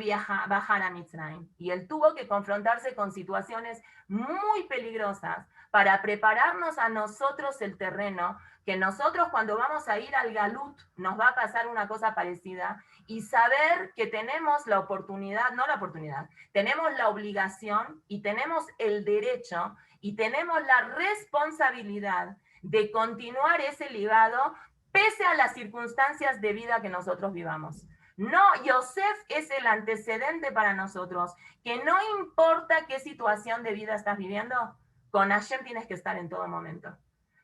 bajar a Mitzrayim. Y él tuvo que confrontarse con situaciones muy peligrosas para prepararnos a nosotros el terreno, que nosotros cuando vamos a ir al Galut nos va a pasar una cosa parecida, y saber que tenemos la oportunidad, no la oportunidad, tenemos la obligación y tenemos el derecho y tenemos la responsabilidad de continuar ese legado pese a las circunstancias de vida que nosotros vivamos. No, Yosef es el antecedente para nosotros, que no importa qué situación de vida estás viviendo, con Hashem tienes que estar en todo momento.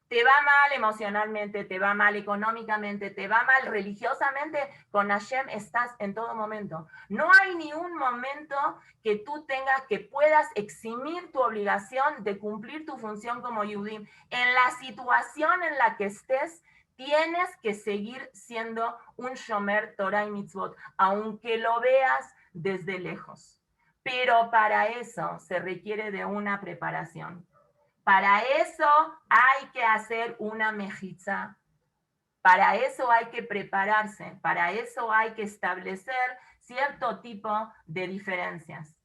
Te va mal emocionalmente, te va mal económicamente, te va mal religiosamente, con Hashem estás en todo momento. No hay ni un momento que tú tengas, que puedas eximir tu obligación de cumplir tu función como Yehudim. En la situación en la que estés, tienes que seguir siendo un Shomer Torah y Mitzvot, aunque lo veas desde lejos. Pero para eso se requiere de una preparación. Para eso hay que hacer una mejitza. Para eso hay que prepararse. Para eso hay que establecer cierto tipo de diferencias.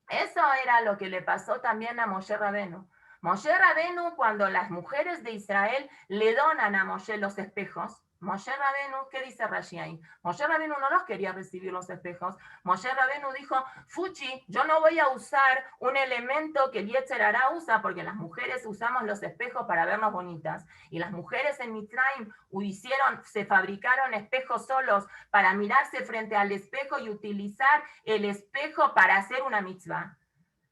Eso era lo que le pasó también a Moshe Rabenu. Moshe Rabenu, cuando las mujeres de Israel le donan a Moshe los espejos, Moshe Rabenu, ¿qué dice Rashi ahí? Moshe Rabenu no los quería recibir los espejos. Moshe Rabenu dijo, Fuchi, yo no voy a usar un elemento que el Yetzer Hará usa, porque las mujeres usamos los espejos para vernos bonitas. Y las mujeres en Mitzrayim se fabricaron espejos solos para mirarse frente al espejo y utilizar el espejo para hacer una mitzvah.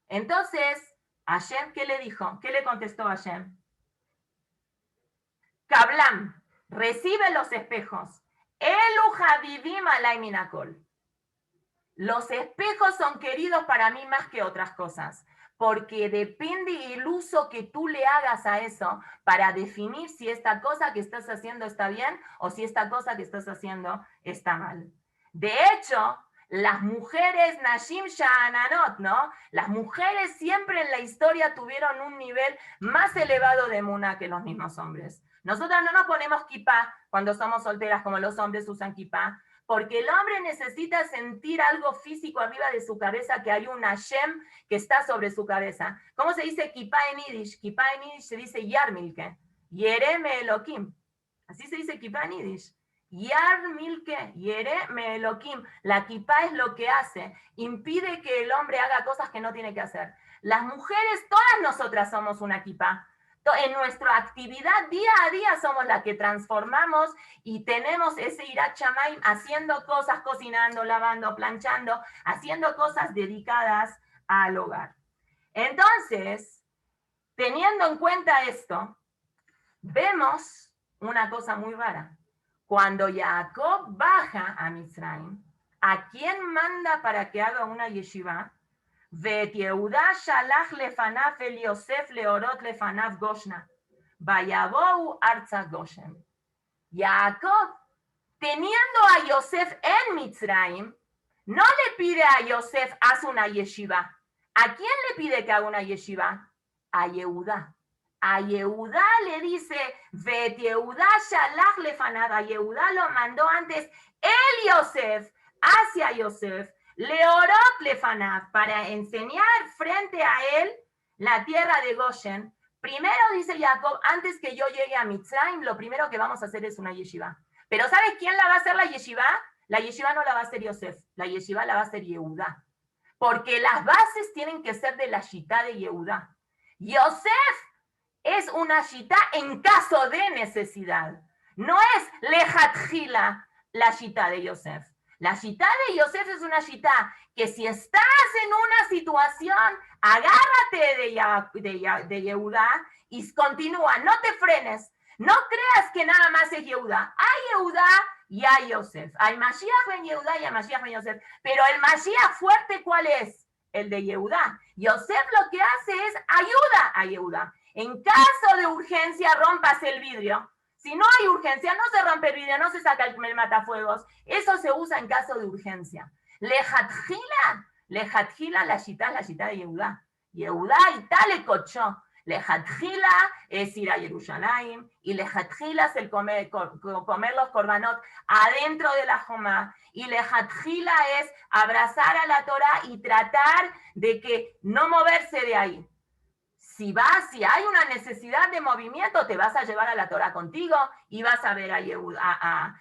Entonces, Hashem, ¿qué le dijo? ¿Qué le contestó Hashem? Kablam, recibe los espejos. Elu Habibim alay minakol. Los espejos son queridos para mí más que otras cosas, porque depende el uso que tú le hagas a eso para definir si esta cosa que estás haciendo está bien o si esta cosa que estás haciendo está mal. De hecho, las mujeres Nashim Sha'ananot, ¿no? Las mujeres siempre en la historia tuvieron un nivel más elevado de emuná que los mismos hombres. Nosotras no nos ponemos kipá cuando somos solteras como los hombres usan kipá, porque el hombre necesita sentir algo físico arriba de su cabeza, que hay un Hashem que está sobre su cabeza. ¿Cómo se dice kipá en Yiddish? Kipá en Yiddish se dice yarmilke, yereme Elohim. Así se dice kipá en Yiddish. Yarmilke, yereme Elohim. La kipá es lo que hace, impide que el hombre haga cosas que no tiene que hacer. Las mujeres, todas nosotras somos una kipá. En nuestra actividad día a día somos las que transformamos y tenemos ese Irat Shamayim haciendo cosas, cocinando, lavando, planchando, haciendo cosas dedicadas al hogar. Entonces, teniendo en cuenta esto, vemos una cosa muy rara. Cuando Jacob baja a Mitzrayim, ¿a quién manda para que haga una yeshiva? ואת יהודה שלח לפניו אל יוסף להורות לפניו גושנה, ויבואו ארצה גושן. Jacob, teniendo a Yosef en Mitzrayim, no le pide a Yosef, haz una yeshiva. ¿A quién le pide que haga una yeshiva? A Yehudá. A Yehudá le dice, ואת יהודה שלח לפניו, a Yehudá lo mandó antes el Yosef, hacia Yosef, Leorot Lefanav, para enseñar frente a él la tierra de Goshen. Primero dice Jacob, antes que yo llegue a Mitzrayim, lo primero que vamos a hacer es una yeshiva. Pero ¿sabes quién la va a hacer la yeshiva? La yeshiva no la va a hacer Yosef, la yeshiva la va a hacer Yehudá. Porque las bases tienen que ser de la shitá de Yehudá. Yosef es una shitá en caso de necesidad. No es lejatjila la shitá de Yosef. La shitá de Yosef es una shitá que si estás en una situación, agárrate de Yehudá y continúa, no te frenes. No creas que nada más es Yehudá. Hay Yehudá y hay Yosef. Hay Mashiach ben Yehudá y hay Mashiach ben Yosef. Pero el Mashiach fuerte, ¿cuál es? El de Yehudá. Yosef lo que hace es ayuda a Yehudá. En caso de urgencia, rompas el vidrio. Si no hay urgencia, no se rompe el vidrio, no se saca el matafuegos. Eso se usa en caso de urgencia. Lejatjila la shitá de Yehudá. Yehudá y tal le cochó. Lejatjila es ir a Jerusalén, y lejatjila es el comer los korbanot adentro de la Jomá, y lejatjila es abrazar a la Torah y tratar de que no moverse de ahí. Si hay una necesidad de movimiento, te vas a llevar a la Torah contigo y vas a ver a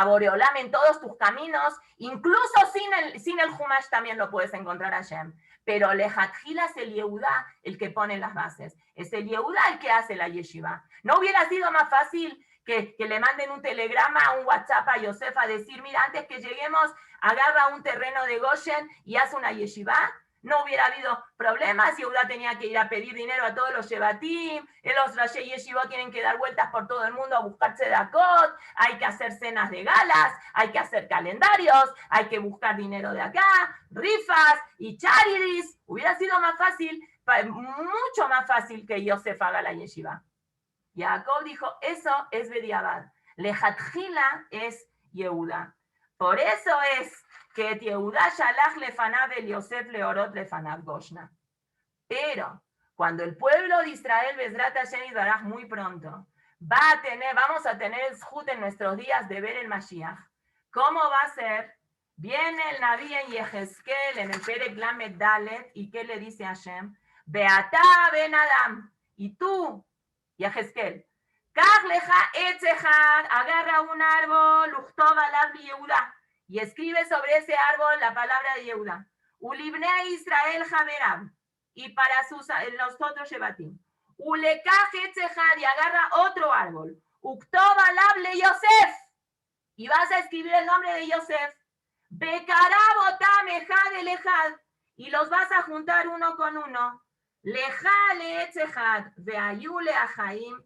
Boreolam en todos tus caminos, incluso sin el Humash también lo puedes encontrar a Hashem. Pero lejatjila es el Yehudá el que pone las bases, es el Yehudá el que hace la yeshiva. ¿No hubiera sido más fácil que le manden un telegrama, un WhatsApp a Yosef a decir, mira, antes que lleguemos, agarra un terreno de Goshen y haz una yeshiva? No hubiera habido problemas, Yehudá tenía que ir a pedir dinero a todos los Shevatim, los Rashei Yeshivot tienen que dar vueltas por todo el mundo a buscarse Dakot, hay que hacer cenas de galas, hay que hacer calendarios, hay que buscar dinero de acá, rifas y charities. Hubiera sido más fácil, mucho más fácil que Yosef haga la yeshiva. Jacob dijo, eso es Bediabad, lejatjila es Yehudá. Por eso es que Yehudá shalach lefanav el Yosef leorot lefanav Goshna. Pero cuando el pueblo de Israel, Bezrat Hashem Yitbaraj, muy pronto, vamos a tener el zhut en nuestros días de ver el Mashiach. ¿Cómo va a ser? Viene el Naví en Yehezkel, en el Perek Lamed Dalet, y ¿qué le dice a Hashem? Beatá ben Adam, y tú, Yehezkel, Kach leja etzechad, agarra un árbol, uchtov alav Yehudá, y escribe sobre ese árbol la palabra de Yehudá. Ulibne Israel Javerab, y para los otros Shevatim. Ulekach etzechad, y agarra otro árbol. Uchtov alav le Yosef, y vas a escribir el nombre de Yosef. Bekarab otam ejad el ejad, y los vas a juntar uno con uno. Leja le etzechad, veayu le ajaim,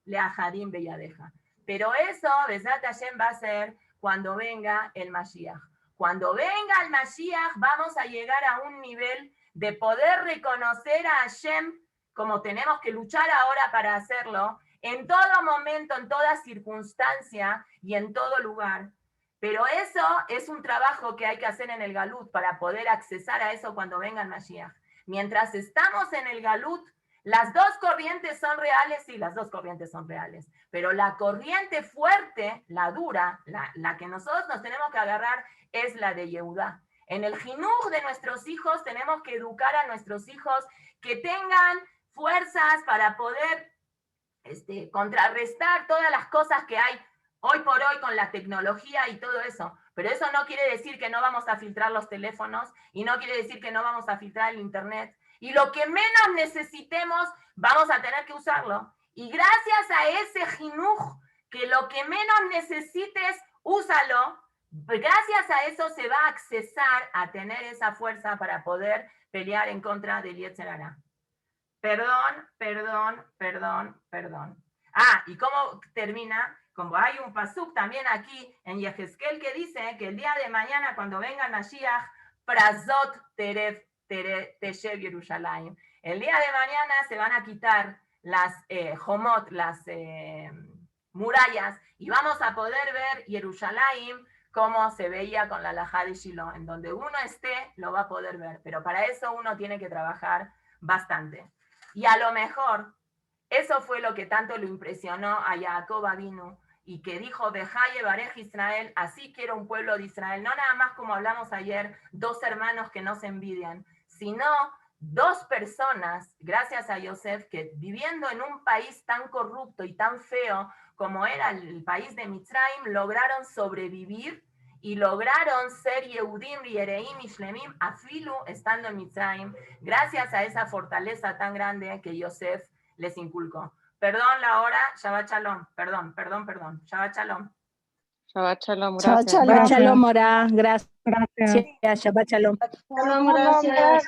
le ajadim beyadeja. Pero eso, Bezrat Hashem, va a ser cuando venga el Mashiach. Cuando venga el Mashiach, vamos a llegar a un nivel de poder reconocer a Hashem, como tenemos que luchar ahora para hacerlo, en todo momento, en toda circunstancia y en todo lugar. Pero eso es un trabajo que hay que hacer en el Galut para poder accesar a eso cuando venga el Mashiach. Mientras estamos en el Galut, las dos corrientes son reales, sí, las dos corrientes son reales, pero la corriente fuerte, la dura, la que nosotros nos tenemos que agarrar es la de Yehudá. En el jinuj de nuestros hijos tenemos que educar a nuestros hijos que tengan fuerzas para poder contrarrestar todas las cosas que hay hoy por hoy con la tecnología y todo eso. Pero eso no quiere decir que no vamos a filtrar los teléfonos y no quiere decir que no vamos a filtrar el internet. Y lo que menos necesitemos, vamos a tener que usarlo. Y gracias a ese jinuj, que lo que menos necesites, úsalo. Gracias a eso se va a accesar a tener esa fuerza para poder pelear en contra del Yetzer Hara. Perdón. ¿Y cómo termina? Como hay un pasuk también aquí en Yehezkel que dice que el día de mañana, cuando venga Mashiach, Prazot Teshev Yerushalayim. El día de mañana se van a quitar las homot, las murallas, y vamos a poder ver Yerushalayim como se veía con la halajá de Shiloh. En donde uno esté, lo va a poder ver. Pero para eso uno tiene que trabajar bastante. Y a lo mejor, eso fue lo que tanto lo impresionó a Jacob Avinu, y que dijo, Bejaye Barej Israel, así quiero un pueblo de Israel. No nada más como hablamos ayer, dos hermanos que no se envidian, sino dos personas, gracias a Yosef, que viviendo en un país tan corrupto y tan feo como era el país de Mitzrayim, lograron sobrevivir y lograron ser Yehudim, Yereim y Shlemim, afilu estando en Mitzrayim, gracias a esa fortaleza tan grande que Yosef les inculcó. Perdón la hora, Shabbat Shalom, perdón, Shabbat Shalom. Shabbat Shalom, Shabbat gracias. Shalom, Mora, gracias. Shabbat Shalom. Gracias.